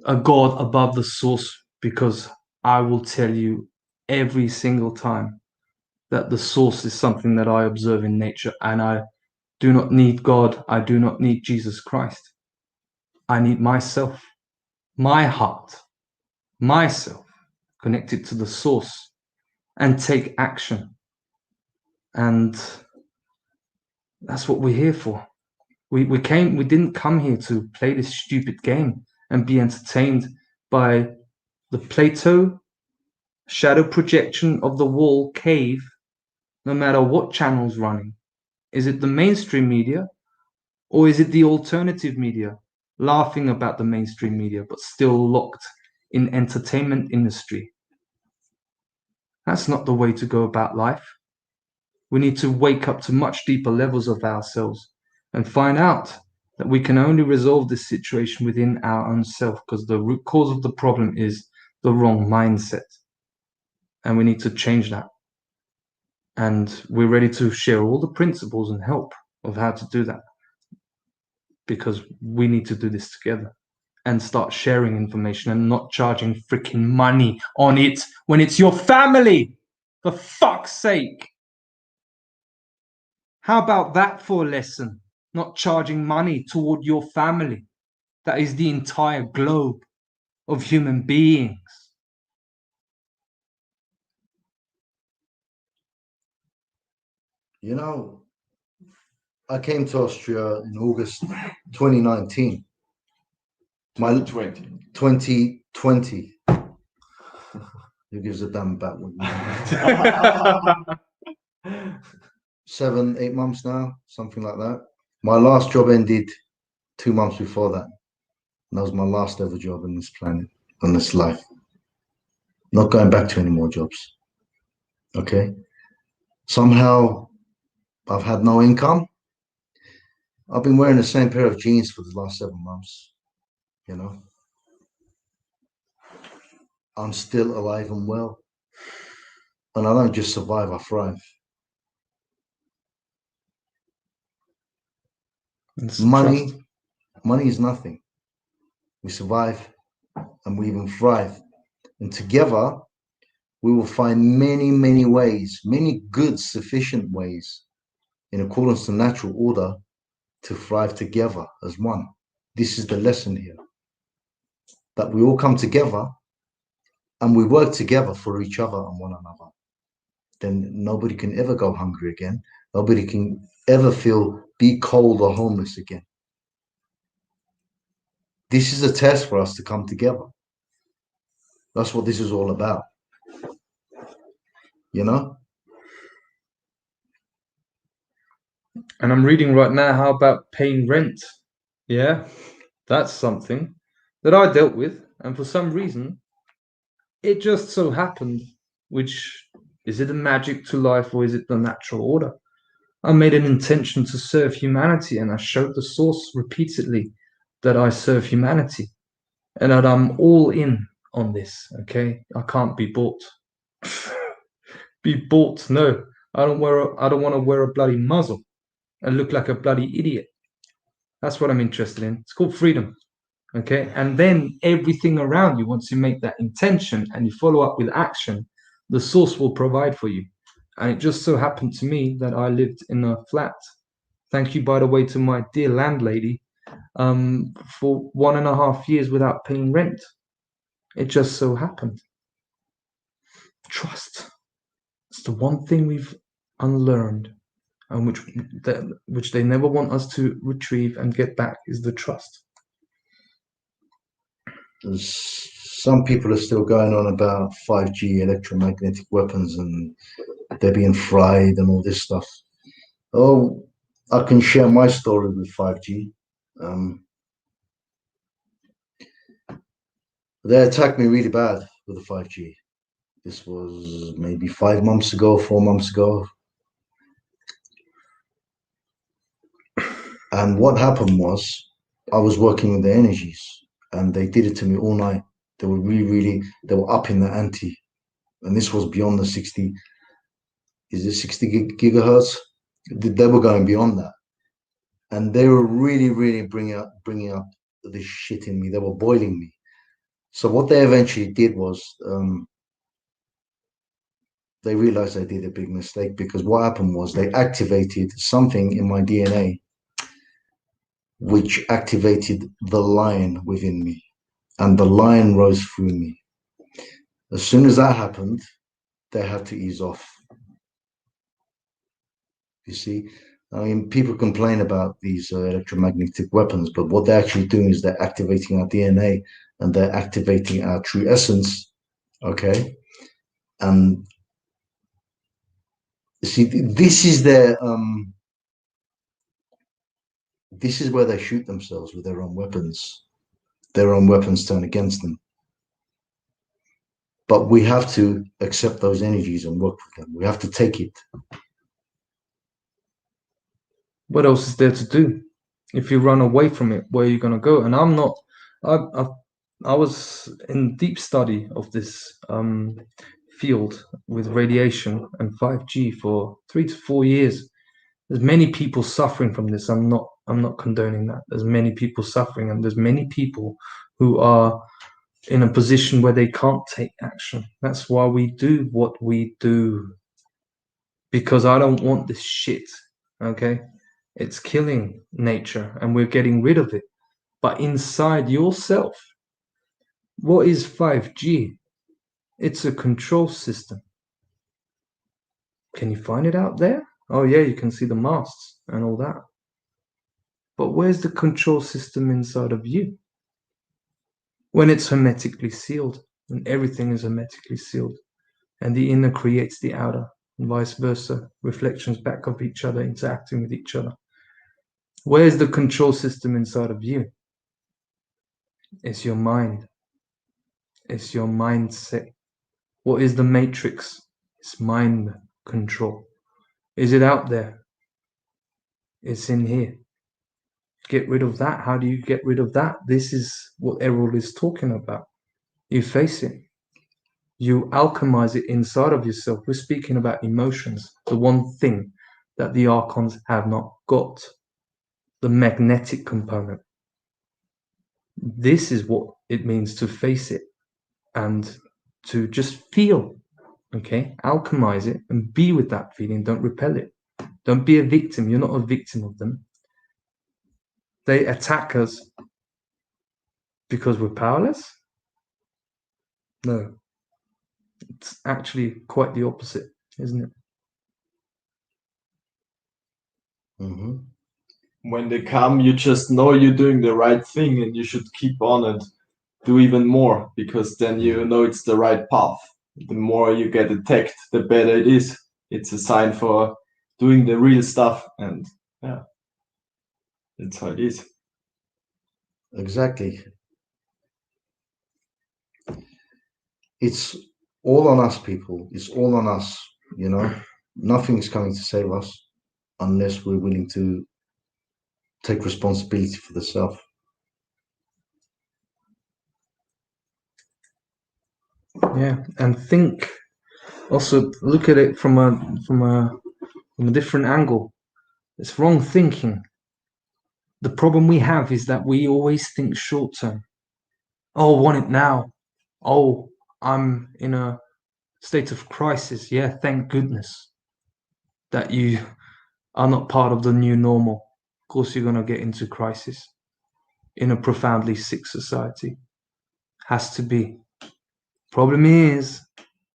Speaker 1: a God above the source, because I will tell you every single time that the source is something that I observe in nature, and I do not need God. I do not need Jesus Christ. I need myself, my heart, myself, connected to the source, and take action. And that's what we're here for. We didn't come here to play this stupid game and be entertained by the Plato shadow projection of the wall cave, no matter what channel's running. Is it the mainstream media, or is it the alternative media laughing about the mainstream media but still locked in entertainment industry? That's not the way to go about life. We need to wake up to much deeper levels of ourselves and find out that we can only resolve this situation within our own self, because the root cause of the problem is the wrong mindset. And we need to change that. And we're ready to share all the principles and help of how to do that, because we need to do this together and start sharing information and not charging freaking money on it when it's your family, for fuck's sake. How about that for a lesson? Not charging money toward your family. That is the entire globe of human beings.
Speaker 2: You know, I came to Austria in August 2019. 2020. Who gives a damn about what you know? 7-8 months now, something like that. My last job ended 2 months before that. And that was my last ever job on this planet, on this life. Not going back to any more jobs. Okay. Somehow I've had no income. I've been wearing the same pair of jeans for the last 7 months. You know, I'm still alive and well. And I don't just survive, I thrive. Money is nothing. We survive and we even thrive. And together, we will find many, many ways, many good, sufficient ways, in accordance to natural order, to thrive together as one. This is the lesson here. That we all come together and we work together for each other and one another. Then nobody can ever go hungry again. Nobody can ever be cold or homeless again. This is a test for us to come together. That's what this is all about. You know?
Speaker 1: And I'm reading right now, how about paying rent? Yeah, that's something that I dealt with. And for some reason, it just so happened, which is it a magic to life or is it the natural order? I made an intention to serve humanity, and I showed the source repeatedly that I serve humanity and that I'm all in on this. Okay, I can't be bought. Be bought? No, I don't want to wear a bloody muzzle and look like a bloody idiot. That's what I'm interested in. It's called freedom. Okay, and then everything around you, once you make that intention and you follow up with action, the source will provide for you. And it just so happened to me that I lived in a flat. Thank you, by the way, to my dear landlady, for 1.5 years without paying rent. It just so happened. Trust. It's the one thing we've unlearned, and which they never want us to retrieve and get back, is the trust.
Speaker 2: Some people are still going on about 5G electromagnetic weapons and they're being fried and all this stuff. Oh, I can share my story with 5G. They attacked me really bad with the 5G. This was maybe 5 months ago, 4 months ago. And what happened was, I was working with the energies and they did it to me all night. They were they were up in the ante. And this was beyond the 60 gigahertz? They were going beyond that. And they were really bringing up this shit in me. They were boiling me. So what they eventually did was, they realized I did a big mistake, because what happened was they activated something in my DNA, which activated the lion within me, and the lion rose through me. As soon as that happened, they had to ease off. You see, I mean, people complain about these electromagnetic weapons, but what they're actually doing is they're activating our DNA and they're activating our true essence. Okay, and see, this is this is where they shoot themselves with their own weapons. Their own weapons turn against them. But we have to accept those energies and work with them. We have to take it.
Speaker 1: What else is there to do? If you run away from it, where are you going to go? And I'm not. I was in deep study of this field with radiation and 5G for 3 to 4 years. There's many people suffering from this. I'm not condoning that. There's many people suffering, and there's many people who are in a position where they can't take action. That's why we do what we do. Because I don't want this shit. Okay? It's killing nature and we're getting rid of it. But inside yourself, what is 5G? It's a control system. Can you find it out there? Oh yeah, you can see the masts and all that. But where's the control system inside of you? When it's hermetically sealed, when everything is hermetically sealed, and the inner creates the outer, and vice versa, reflections back of each other, interacting with each other. Where's the control system inside of you? It's your mind. It's your mindset. What is the matrix? It's mind control. Is it out there? It's in here. Get rid of that. How do you get rid of that? This is what Errol is talking about. You face it. You alchemize it inside of yourself. We're speaking about emotions, the one thing that the archons have not got, the magnetic component. This is what it means to face it and to just feel Okay, alchemize it and be with that feeling. Don't repel it. Don't be a victim. You're not a victim of them. They attack us because we're powerless? No. It's actually quite the opposite, isn't it?
Speaker 2: Mm-hmm.
Speaker 3: When they come, you just know you're doing the right thing and you should keep on and do even more, because then you know it's the right path. The more you get attacked, the better it is. It's a sign for doing the real stuff, and yeah, that's how it is.
Speaker 2: Exactly. It's all on us, people. It's all on us, you know. Nothing's coming to save us unless we're willing to take responsibility for the self.
Speaker 1: Yeah, and think also look at it from a different angle. It's wrong thinking. The problem we have is that we always think short term. Oh, I want it now. Oh, I'm in a state of crisis. Yeah, thank goodness that you are not part of the new normal. Of course, you're going to get into crisis in a profoundly sick society. Has to be. Problem is,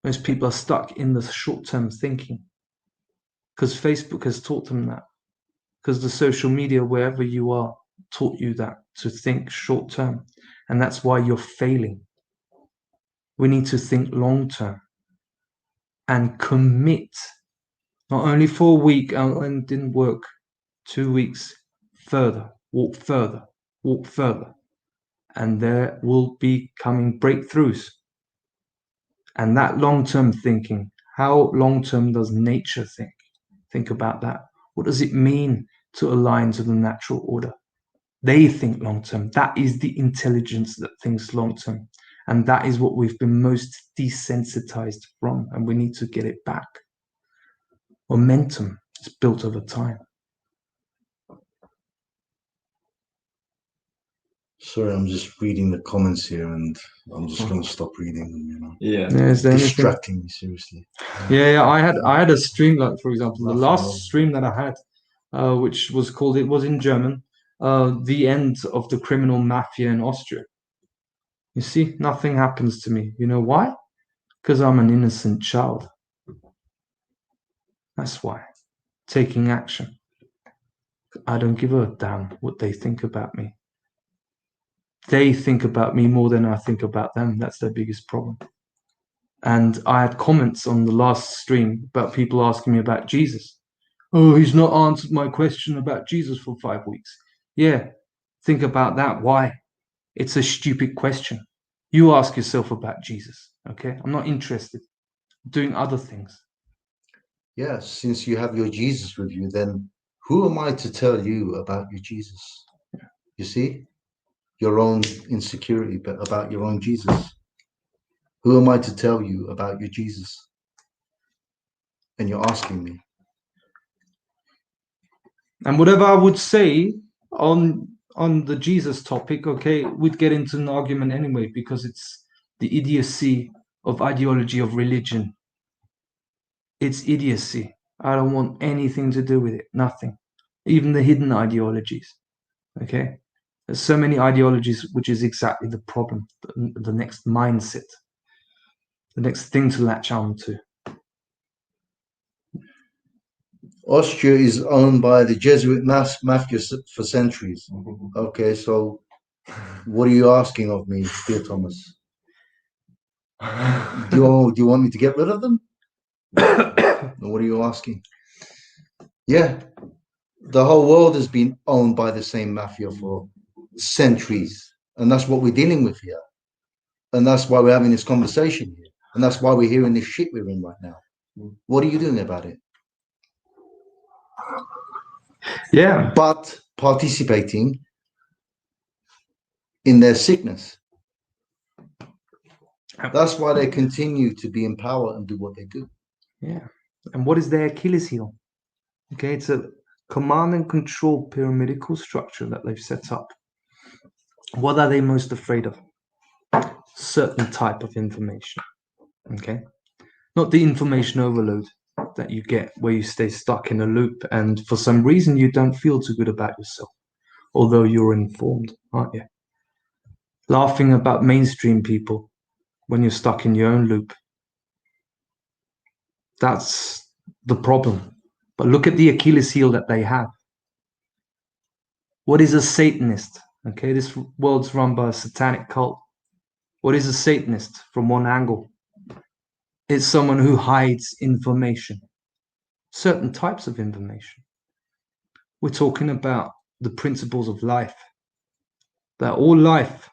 Speaker 1: most people are stuck in the short-term thinking because Facebook has taught them that. Because the social media, wherever you are, taught you that to think short-term, and that's why you're failing. We need to think long-term and commit, not only for a week and it didn't work, 2 weeks further, walk further, walk further, and there will be coming breakthroughs. And that long-term thinking, how long-term does nature think? Think about that. What does it mean to align to the natural order? They think long-term. That is the intelligence that thinks long-term. And that is what we've been most desensitized from, and we need to get it back. Momentum is built over time.
Speaker 2: Sorry, I'm just reading the comments here, and I'm just going to stop reading them. You know,
Speaker 3: Yeah.
Speaker 1: Is there anything?
Speaker 2: distracting me seriously.
Speaker 1: Yeah, I had a stream, like for example, the last stream that I had, which was called, it was in German, the end of the criminal mafia in Austria. You see, nothing happens to me. You know why? Because I'm an innocent child. That's why. Taking action. I don't give a damn what they think about me. They think about me more than I think about them. That's their biggest problem. And I had comments on the last stream about people asking me about Jesus. Oh, he's not answered my question about Jesus for 5 weeks. Yeah, think about that. Why? It's a stupid question. You ask yourself about Jesus, okay? I'm not interested. I'm doing other things.
Speaker 2: Yeah, since you have your Jesus with you, then who am I to tell you about your Jesus? You see, your own insecurity, but about your own Jesus. Who am I to tell you about your Jesus? And you're asking me.
Speaker 1: And whatever I would say on the Jesus topic, okay, we'd get into an argument anyway, because it's the idiocy of ideology of religion. It's idiocy. I don't want anything to do with it. Nothing. Even the hidden ideologies. Okay? There's so many ideologies, which is exactly the problem. The next mindset. The next thing to latch on to.
Speaker 2: Austria is owned by the Jesuit mafia for centuries. Okay, so what are you asking of me, dear Thomas? Do you want me to get rid of them? What are you asking? Yeah, the whole world has been owned by the same mafia for centuries, and that's what we're dealing with here, and that's why we're having this conversation here, and that's why we're hearing this shit we're in right now. What are you doing about it?
Speaker 1: Yeah.
Speaker 2: But participating in their sickness. That's why they continue to be in power and do what they do.
Speaker 1: Yeah. And what is their Achilles heel? Okay, it's a command and control pyramidical structure that they've set up. What are they most afraid of? Certain type of information. Okay. not the information overload that you get where you stay stuck in a loop and for some reason you don't feel too good about yourself, although you're informed, aren't you? Laughing about mainstream people when you're stuck in your own loop. That's the problem. But look at the Achilles heel that they have. What is a Satanist? Okay, this world's run by a satanic cult. What is a Satanist from one angle? It's someone who hides information, certain types of information. We're talking about the principles of life. That all life,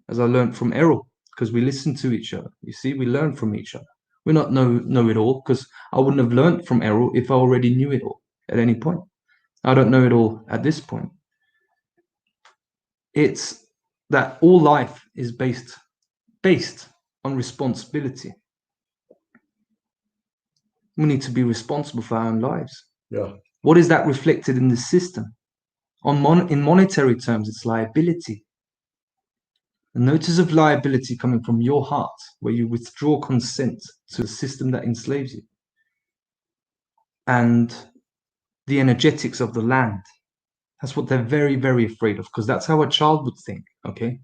Speaker 1: as I learned from Errol, because we listen to each other. You see, we learn from each other. We not know it all, because I wouldn't have learned from Errol if I already knew it all at any point. I don't know it all at this point. It's that all life is based on responsibility. We need to be responsible for our own lives.
Speaker 2: Yeah.
Speaker 1: What is that reflected in the system? In monetary terms, it's liability. A notice of liability coming from your heart, where you withdraw consent to a system that enslaves you. And the energetics of the land. That's what they're very, very afraid of, because that's how a child would think, okay?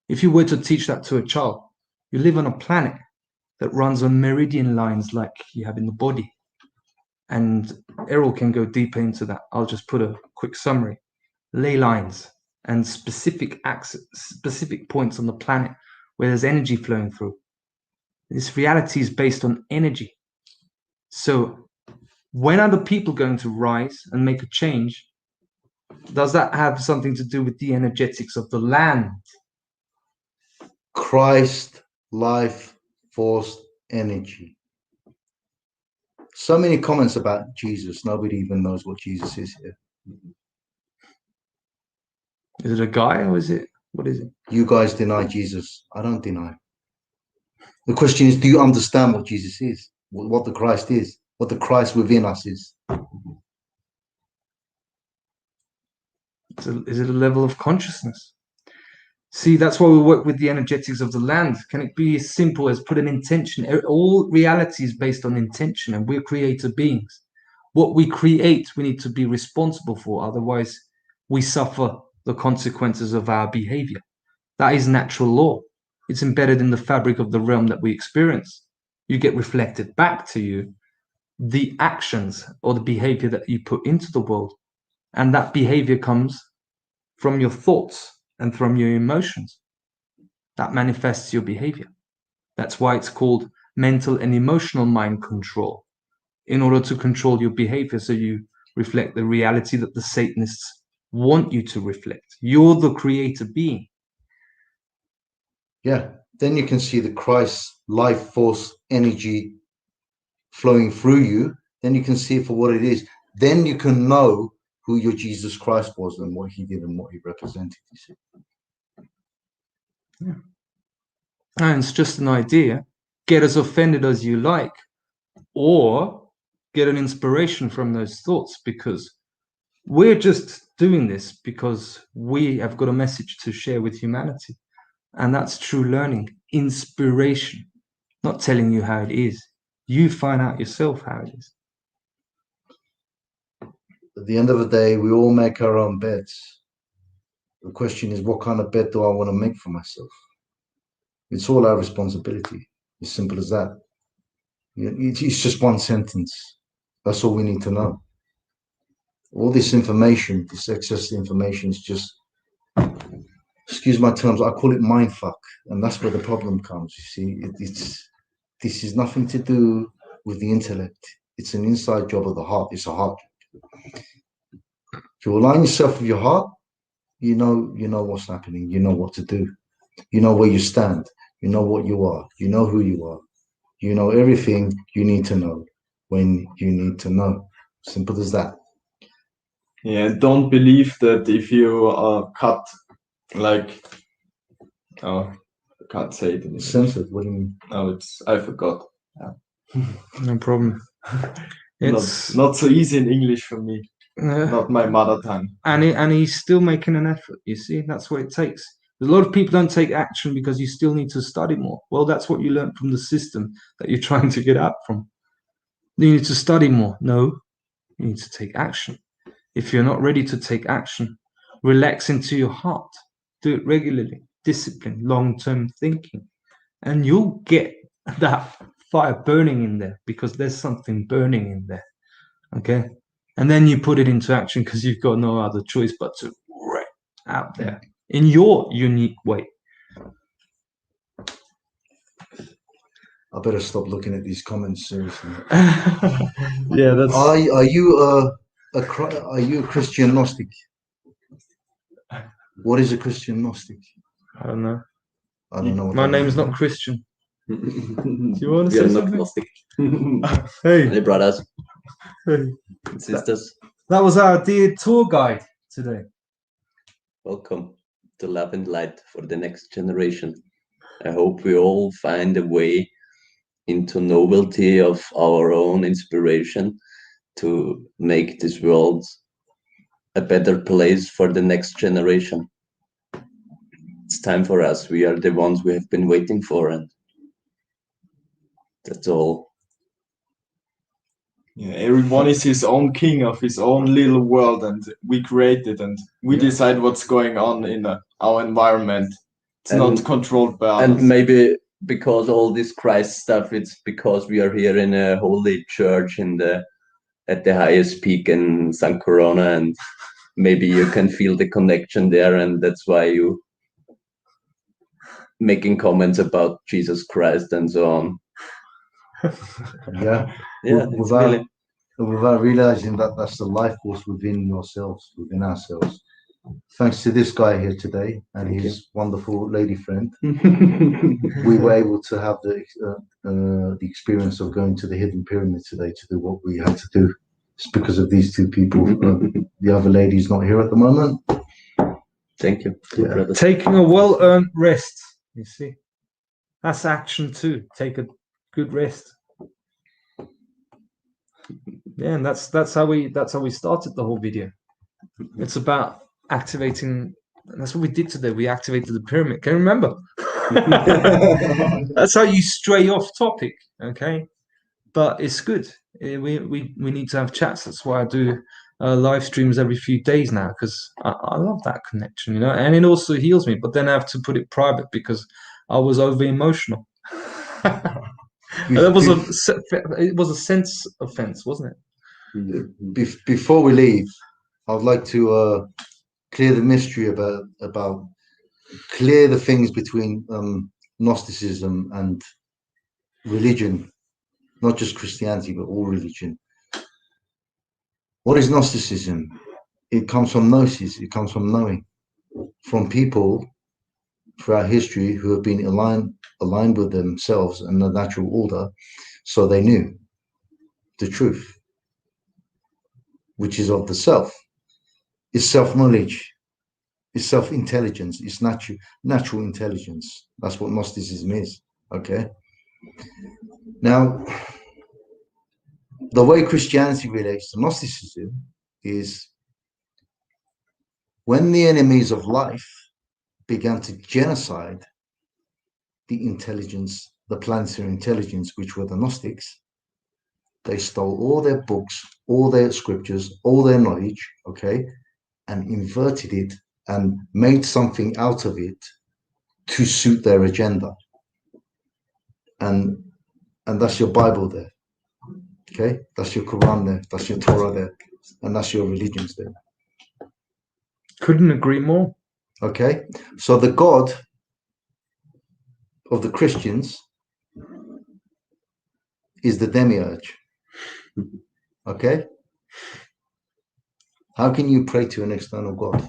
Speaker 1: If you were to teach that to a child, you live on a planet that runs on meridian lines like you have in the body. And Errol can go deeper into that. I'll just put a quick summary. Ley lines and specific points on the planet where there's energy flowing through. This reality is based on energy. So when are the people going to rise and make a change? Does that have something to do with the energetics of the land?
Speaker 2: Christ, life, force, energy. So many comments about Jesus. Nobody even knows what Jesus is here.
Speaker 1: Is it a guy or is it, what is it?
Speaker 2: You guys deny Jesus. I don't deny. The question is, do you understand what Jesus is? What the Christ is? What the Christ within us is?
Speaker 1: Is it a level of consciousness? See, that's why we work with the energetics of the land. Can it be as simple as put an intention? All reality is based on intention, and we're creator beings. What we create, we need to be responsible for. Otherwise, we suffer the consequences of our behavior. That is natural law. It's embedded in the fabric of the realm that we experience. You get reflected back to you the actions or the behavior that you put into the world. And that behavior comes from your thoughts and from your emotions. That manifests your behavior. That's why it's called mental and emotional mind control, in order to control your behavior so you reflect the reality that the Satanists want you to reflect. You're the creator being.
Speaker 2: Yeah, then you can see the Christ life force energy flowing through you. Then you can see it for what it is. Then you can know who your Jesus Christ was and what he did and what he represented. You see?
Speaker 1: Yeah. And it's just an idea. Get as offended as you like, or get an inspiration from those thoughts, because we're just doing this because we have got a message to share with humanity. And that's true learning, inspiration, not telling you how it is. You find out yourself how it is.
Speaker 2: At the end of the day, we all make our own beds. The question is, what kind of bed do I want to make for myself? It's all our responsibility. As simple as that. It's just one sentence. That's all we need to know. All this information, this excess information is just, excuse my terms, I call it mindfuck. And that's where the problem comes, you see. This is nothing to do with the intellect. It's an inside job of the heart. It's a heart job. If you align yourself with your heart, you know what's happening. You know what to do. You know where you stand. You know what you are. You know who you are. You know everything you need to know when you need to know. Simple as that.
Speaker 3: Yeah, don't believe that if you cut, like, oh, I can't say it in English.
Speaker 2: Censored, what do you mean?
Speaker 3: Oh, I forgot.
Speaker 1: No problem. It's
Speaker 3: not so easy in English for me. Not my mother tongue.
Speaker 1: And he's still making an effort, you see. That's what it takes. A lot of people don't take action because you still need to study more. Well, that's what you learned from the system that you're trying to get out from. You need to study more. No, you need to take action. If you're not ready to take action, relax into your heart. Do it regularly. Discipline, long-term thinking. And you'll get that fire burning in there because there's something burning in there. Okay? And then you put it into action because you've got no other choice but to wreck out there in your unique way.
Speaker 2: I better stop looking at these comments seriously.
Speaker 1: Yeah, that's.
Speaker 2: Are you a Christian Gnostic? What is a Christian Gnostic?
Speaker 1: I don't know.
Speaker 2: I don't know. What
Speaker 1: My
Speaker 2: that
Speaker 1: name's
Speaker 2: means.
Speaker 1: not Christian. Do you want to
Speaker 4: We are
Speaker 1: say
Speaker 4: not
Speaker 1: something?
Speaker 4: Gnostic.
Speaker 1: Hey,
Speaker 4: Hey, brothers
Speaker 1: hey.
Speaker 4: and sisters,
Speaker 1: That was our dear tour guide today.
Speaker 4: welcome to Love and Light for the next generation. I hope we all find a way into novelty of our own inspiration to make this world a better place for the next generation. It's time for us. We are the ones we have been waiting for, and that's all.
Speaker 3: Yeah, everyone is his own king of his own little world, and we create it, and we decide what's going on in our environment. It's not controlled by others.
Speaker 4: And maybe because all this Christ stuff, it's because we are here in a holy church at the highest peak in San Corona, and maybe you can feel the connection there, and that's why you making comments about Jesus Christ and so on.
Speaker 2: Yeah.
Speaker 4: Yeah, it's really.
Speaker 2: Without realizing that that's the life force within yourselves, within ourselves. Thanks to this guy here today and his wonderful lady friend, we were able to have the experience of going to the hidden pyramid today to do what we had to do. It's because of these two people. The other lady's not here at the moment.
Speaker 4: Thank you.
Speaker 2: Yeah.
Speaker 4: Brothers.
Speaker 1: Taking a well-earned rest. You see, that's action too. Take a good rest. Yeah, and that's how we started the whole video. It's about activating. That's what we did today. We activated the pyramid. Can you remember? That's how you stray off topic. Okay, but it's good. We need to have chats. That's why I do live streams every few days now, because I love that connection, you know, and it also heals me. But then I have to put it private because I was over emotional. It was a sense offense, wasn't it?
Speaker 2: Before we leave, I'd like to clear the mystery about clear the things between Gnosticism and religion, not just Christianity, but all religion. What is Gnosticism? It comes from gnosis, it comes from knowing, from people throughout history who have been aligned with themselves and the natural order, so they knew the truth, which is of the self. It's self-knowledge, it's self-intelligence, it's natural intelligence. That's what Gnosticism is, okay? Now, the way Christianity relates to Gnosticism is when the enemies of life began to genocide the intelligence, the planetary intelligence, which were the Gnostics, they stole all their books, all their scriptures, all their knowledge, okay, and inverted it and made something out of it to suit their agenda. And that's your Bible there, okay? That's your Quran there, that's your Torah there, and that's your religions there.
Speaker 1: Couldn't agree more.
Speaker 2: Okay, so the God of the Christians is the demiurge. Okay, how can you pray to an external God?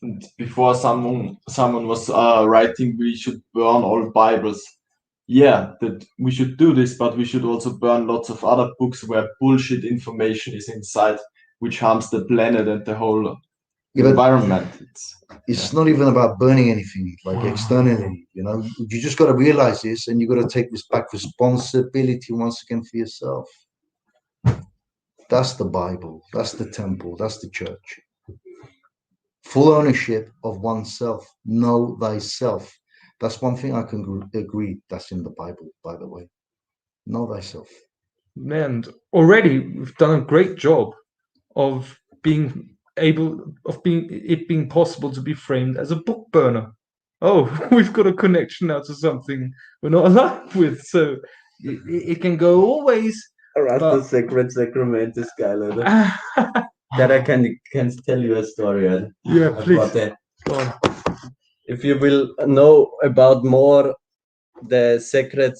Speaker 3: And before someone was writing, we should burn all Bibles. Yeah, that we should do this, but we should also burn lots of other books where bullshit information is inside, which harms the planet and the whole environment.
Speaker 2: It's not even about burning anything like externally, you know. You just got to realize this, and you got to take this back responsibility once again for yourself. That's the Bible, that's the temple, that's the church. full ownership of oneself. Know thyself. That's one thing I can agree. That's in the Bible, by the way. Know thyself.
Speaker 1: And already we've done a great job of being possible to be framed as a book burner. Oh, we've got a connection now to something we're not alive with, so it can go always.
Speaker 4: The sacred sacrament is Skyler. That I can tell you a story.
Speaker 1: Yeah, please.
Speaker 4: Go on. If you will know about more the sacred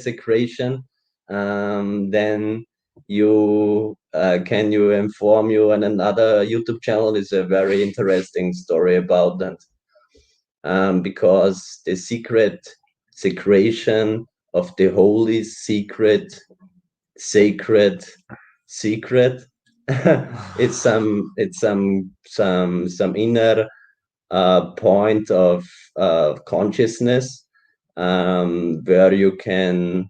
Speaker 4: sacration, then you can you inform you, and another YouTube channel is a very interesting story about that, because the secret sacration of the holy secret sacred secret it's some inner point of consciousness, where you can,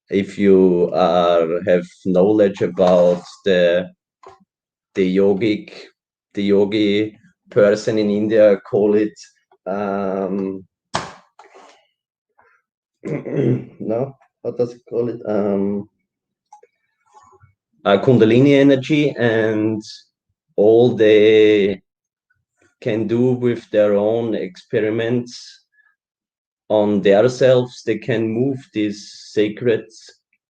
Speaker 4: if you have knowledge about the yogi person in India, call it no, what does it call it? Kundalini energy, and all they can do with their own experiments on themselves, they can move this secret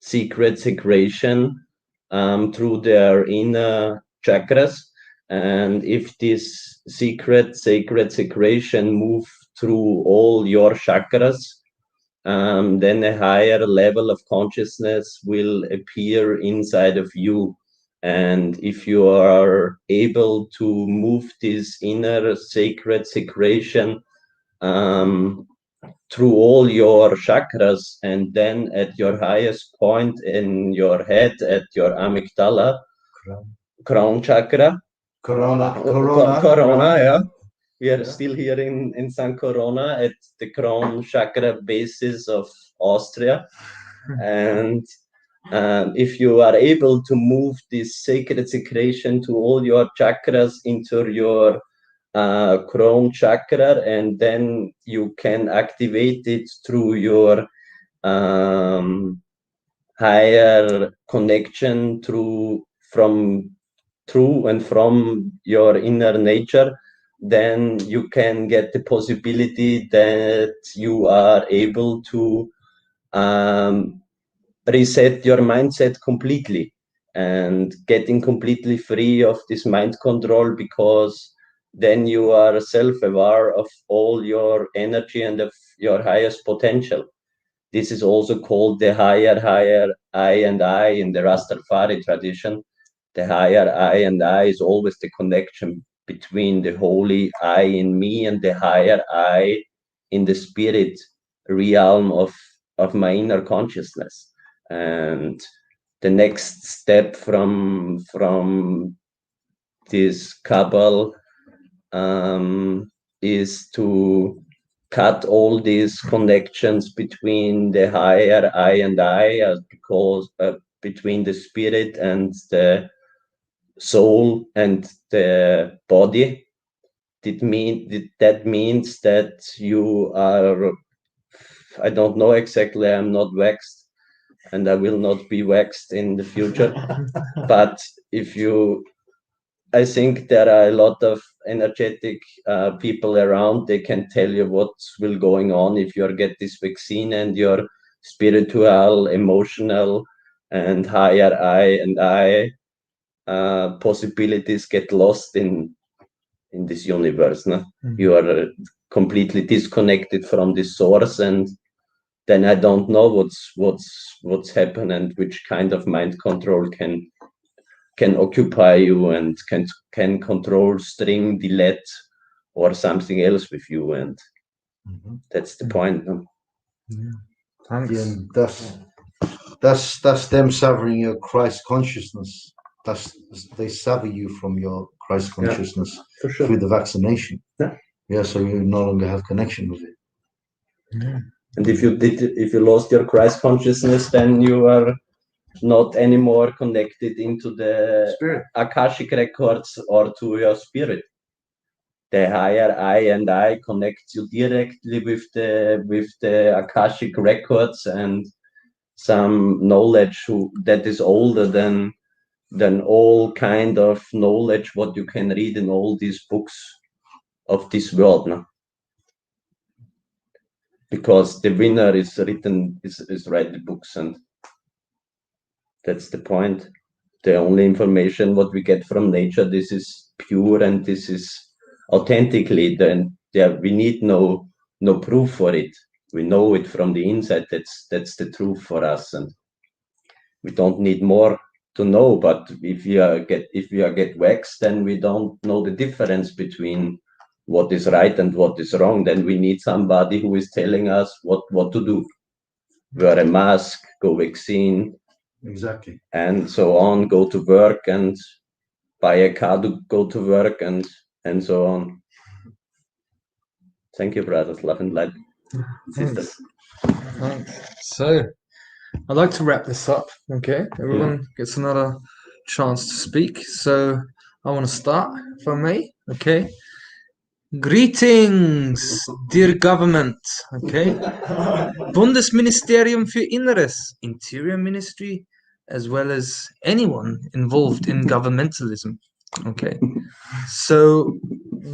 Speaker 4: secretion through their inner chakras. And if this sacred secretion move through all your chakras, then a higher level of consciousness will appear inside of you. And if you are able to move this inner sacred secretion through all your chakras, and then at your highest point in your head, at your amygdala, crown chakra, corona, yeah. We are still here in San Corona at the crown chakra basis of Austria. And if you are able to move this sacred secretion to all your chakras into your crown chakra, and then you can activate it through your higher connection through and from your inner nature, then you can get the possibility that you are able to reset your mindset completely, and getting completely free of this mind control, because then you are self-aware of all your energy and of your highest potential. This is also called the higher I and I in the Rastafari tradition. The higher I and I is always the connection between the holy I in me and the higher I in the spirit realm of my inner consciousness. And the next step from this Kabbalah is to cut all these connections between the higher I and I, because between the spirit and the soul and the body. That means that you are, I don't know exactly, I'm not waxed, and I will not be waxed in the future. But I think there are a lot of energetic people around. They can tell you what's will going on if you get this vaccine, and your spiritual, emotional, and higher I and I possibilities get lost in this universe. No? Mm-hmm. You are completely disconnected from the source, and then I don't know what's happened, and which kind of mind control can occupy you, and can control string delete or something else with you, and that's the point. No?
Speaker 2: Yeah. Thanks. Yeah, that's them severing your Christ consciousness. They sever you from your Christ consciousness through the vaccination. Yeah, so you no longer have connection with it.
Speaker 4: Yeah. And if you lost your Christ consciousness, then you are not anymore connected into the spirit, Akashic records, or to your spirit. the higher I connects you directly with the Akashic records and some knowledge that is older than all kind of knowledge what you can read in all these books of this world, no? Because the winner is write the books, and that's the point. The only information what we get from nature, this is pure and this is authentically. Then we need no proof for it. We know it from the inside. That's the truth for us, and we don't need more to know. But if we get waxed, then we don't know the difference between what is right and what is wrong. Then we need somebody who is telling us what to do. Wear a mask, go vaccine,
Speaker 2: Exactly.
Speaker 4: and so on, go to work and buy a car to go to work and so on. Thank you, brothers. Love and light, sisters.
Speaker 1: Thanks. So, I'd like to wrap this up. Okay, everyone gets another chance to speak. So, I want to start, if I may. Okay. Greetings, dear government. Okay. Bundesministerium für Inneres, Interior Ministry, as well as anyone involved in governmentalism. Okay. So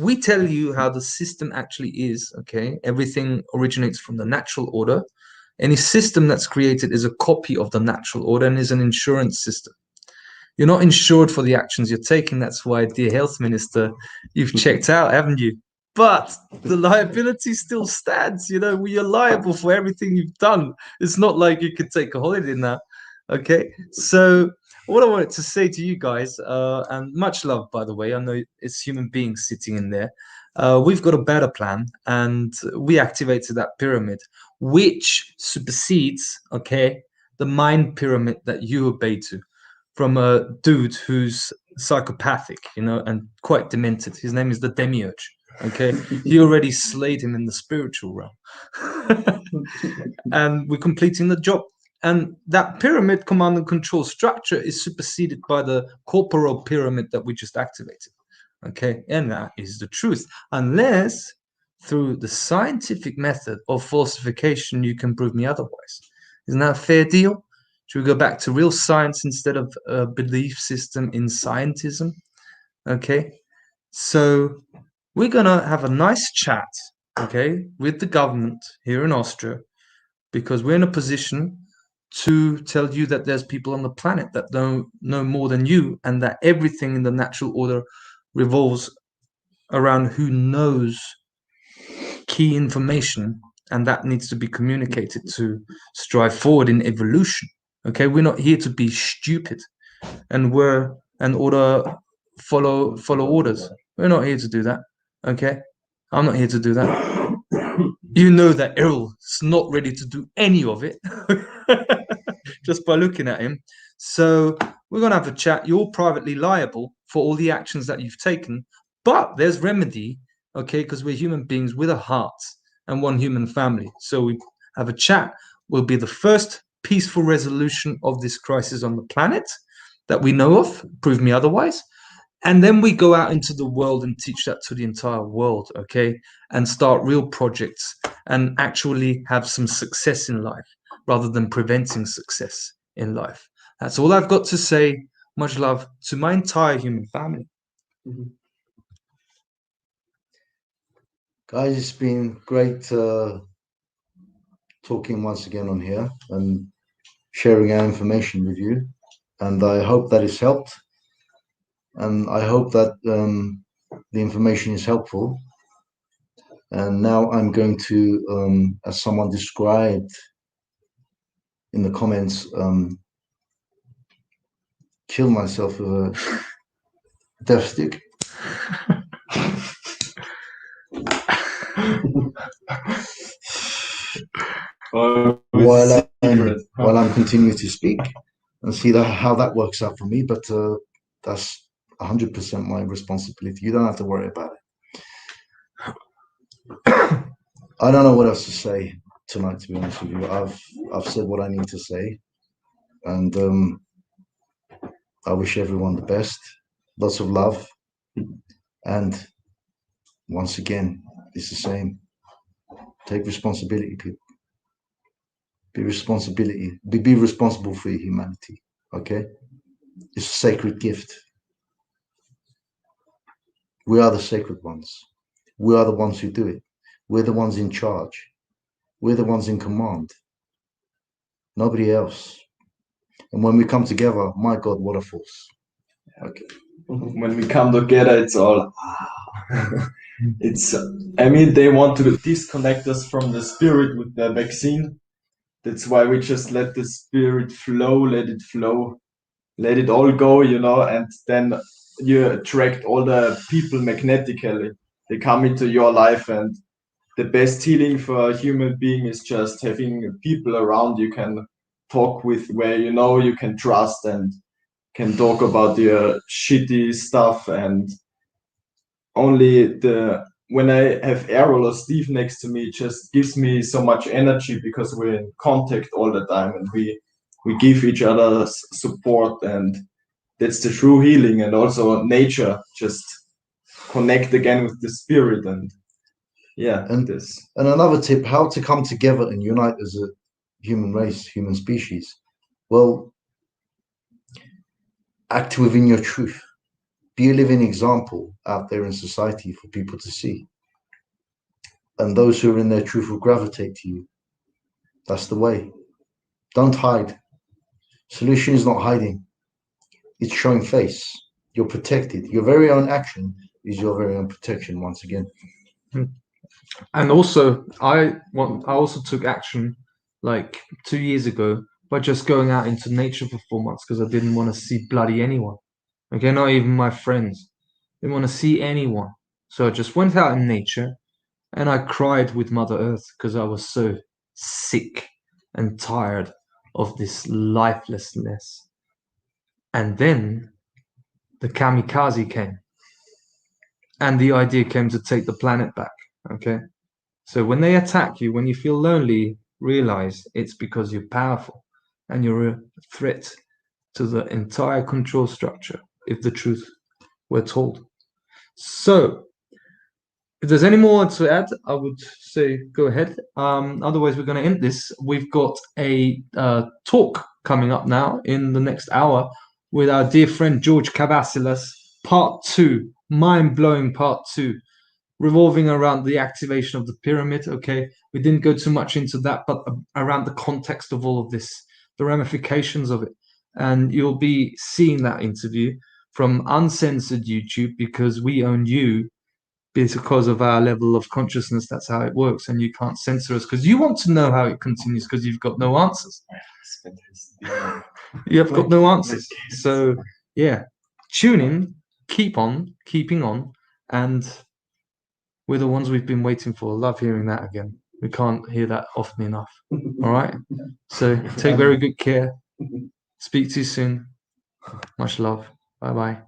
Speaker 1: we tell you how the system actually is. Okay. Everything originates from the natural order. Any system that's created is a copy of the natural order and is an insurance system. You're not insured for the actions you're taking. That's why, dear health minister, you've checked out, haven't you? But the liability still stands. You know, we are liable for everything you've done. It's not like you could take a holiday now. Okay. So what I wanted to say to you guys, and much love, by the way, I know it's human beings sitting in there. We've got a better plan, and we activated that pyramid, which supersedes, okay, the mind pyramid that you obey to, from a dude who's psychopathic, you know, and quite demented. His name is the Demiurge. Okay, he already slayed him in the spiritual realm, and we're completing the job. And that pyramid command and control structure is superseded by the corporal pyramid that we just activated. Okay, and that is the truth, unless through the scientific method of falsification you can prove me otherwise. Isn't that a fair deal? Should we go back to real science instead of a belief system in scientism? Okay, so we're gonna have a nice chat, okay, with the government here in Austria, because we're in a position to tell you that there's people on the planet that don't know more than you, and that everything in the natural order revolves around who knows key information, and that needs to be communicated to strive forward in evolution. Okay, we're not here to be stupid and follow orders. We're not here to do that. Okay, I'm not here to do that. You know that Errol's not ready to do any of it just by looking at him. So we're gonna have a chat. You're privately liable for all the actions that you've taken, but there's remedy. Okay, because we're human beings with a heart and one human family. So we have a chat. Will be the first peaceful resolution of this crisis on the planet that we know of. Prove me otherwise. And then we go out into the world and teach that to the entire world, okay? And start real projects and actually have some success in life rather than preventing success in life. That's all I've got to say. Much love to my entire human family.
Speaker 2: Guys, it's been great talking once again on here and sharing our information with you. And I hope that it's helped. And I hope that the information is helpful. And now I'm going to, as someone described in the comments, kill myself with a death stick. While I'm continuing to speak and see how that works out for me, but that's 100% my responsibility. You don't have to worry about it. I don't know what else to say tonight, to be honest with you. I've said what I need to say, and I wish everyone the best. Lots of love, and Once again, it's the same. Take responsibility, people. Be responsible for your humanity. Okay? It's a sacred gift. We are the sacred ones. We are the ones who do it. We're the ones in charge. We're the ones in command. Nobody else. And when we come together, my God, what a force. Okay.
Speaker 3: When we come together, it's all. It's. I mean, they want to disconnect us from the spirit with the vaccine. That's why we just let the spirit flow, let it flow, let it all go, you know, and then you attract all the people magnetically. They come into your life, and the best healing for a human being is just having people around you can talk with, where you know you can trust and can talk about your shitty stuff. And only the when I have Errol or Steve next to me, it just gives me so much energy because we're in contact all the time and we give each other support, and that's the true healing. And also nature, just connect again with the spirit. And yeah,
Speaker 2: And another tip, how to come together and unite as a human race, human species. Well, act within your truth. Be a living example out there in society for people to see. And those who are in their truth will gravitate to you. That's the way. Don't hide. Solution is not hiding. It's showing face. You're protected. Your very own action is your very own protection once again.
Speaker 1: And also, I also took action like 2 years ago by just going out into nature for 4 months because I didn't want to see bloody anyone. Okay, not even my friends. Didn't want to see anyone. So I just went out in nature and I cried with Mother Earth because I was so sick and tired of this lifelessness. And then the kamikaze came. And the idea came to take the planet back. Okay. So when they attack you, when you feel lonely, realize it's because you're powerful and you're a threat to the entire control structure, if the truth were told. So if there's any more to add, I would say go ahead. Otherwise, we're going to end this. We've got a talk coming up now in the next hour with our dear friend George Cavasilas, part 2, mind-blowing part 2, revolving around the activation of the pyramid. Okay, we didn't go too much into that, but around the context of all of this, the ramifications of it. And you'll be seeing that interview from uncensored YouTube because we own you. Because of our level of consciousness, that's how it works, and you can't censor us because you want to know how it continues because you've got no answers. You have got no answers. So yeah, tune in, keep on keeping on, and we're the ones we've been waiting for. Love hearing that again. We can't hear that often enough. All right. So take very good care. Speak to you soon. Much love. Bye bye.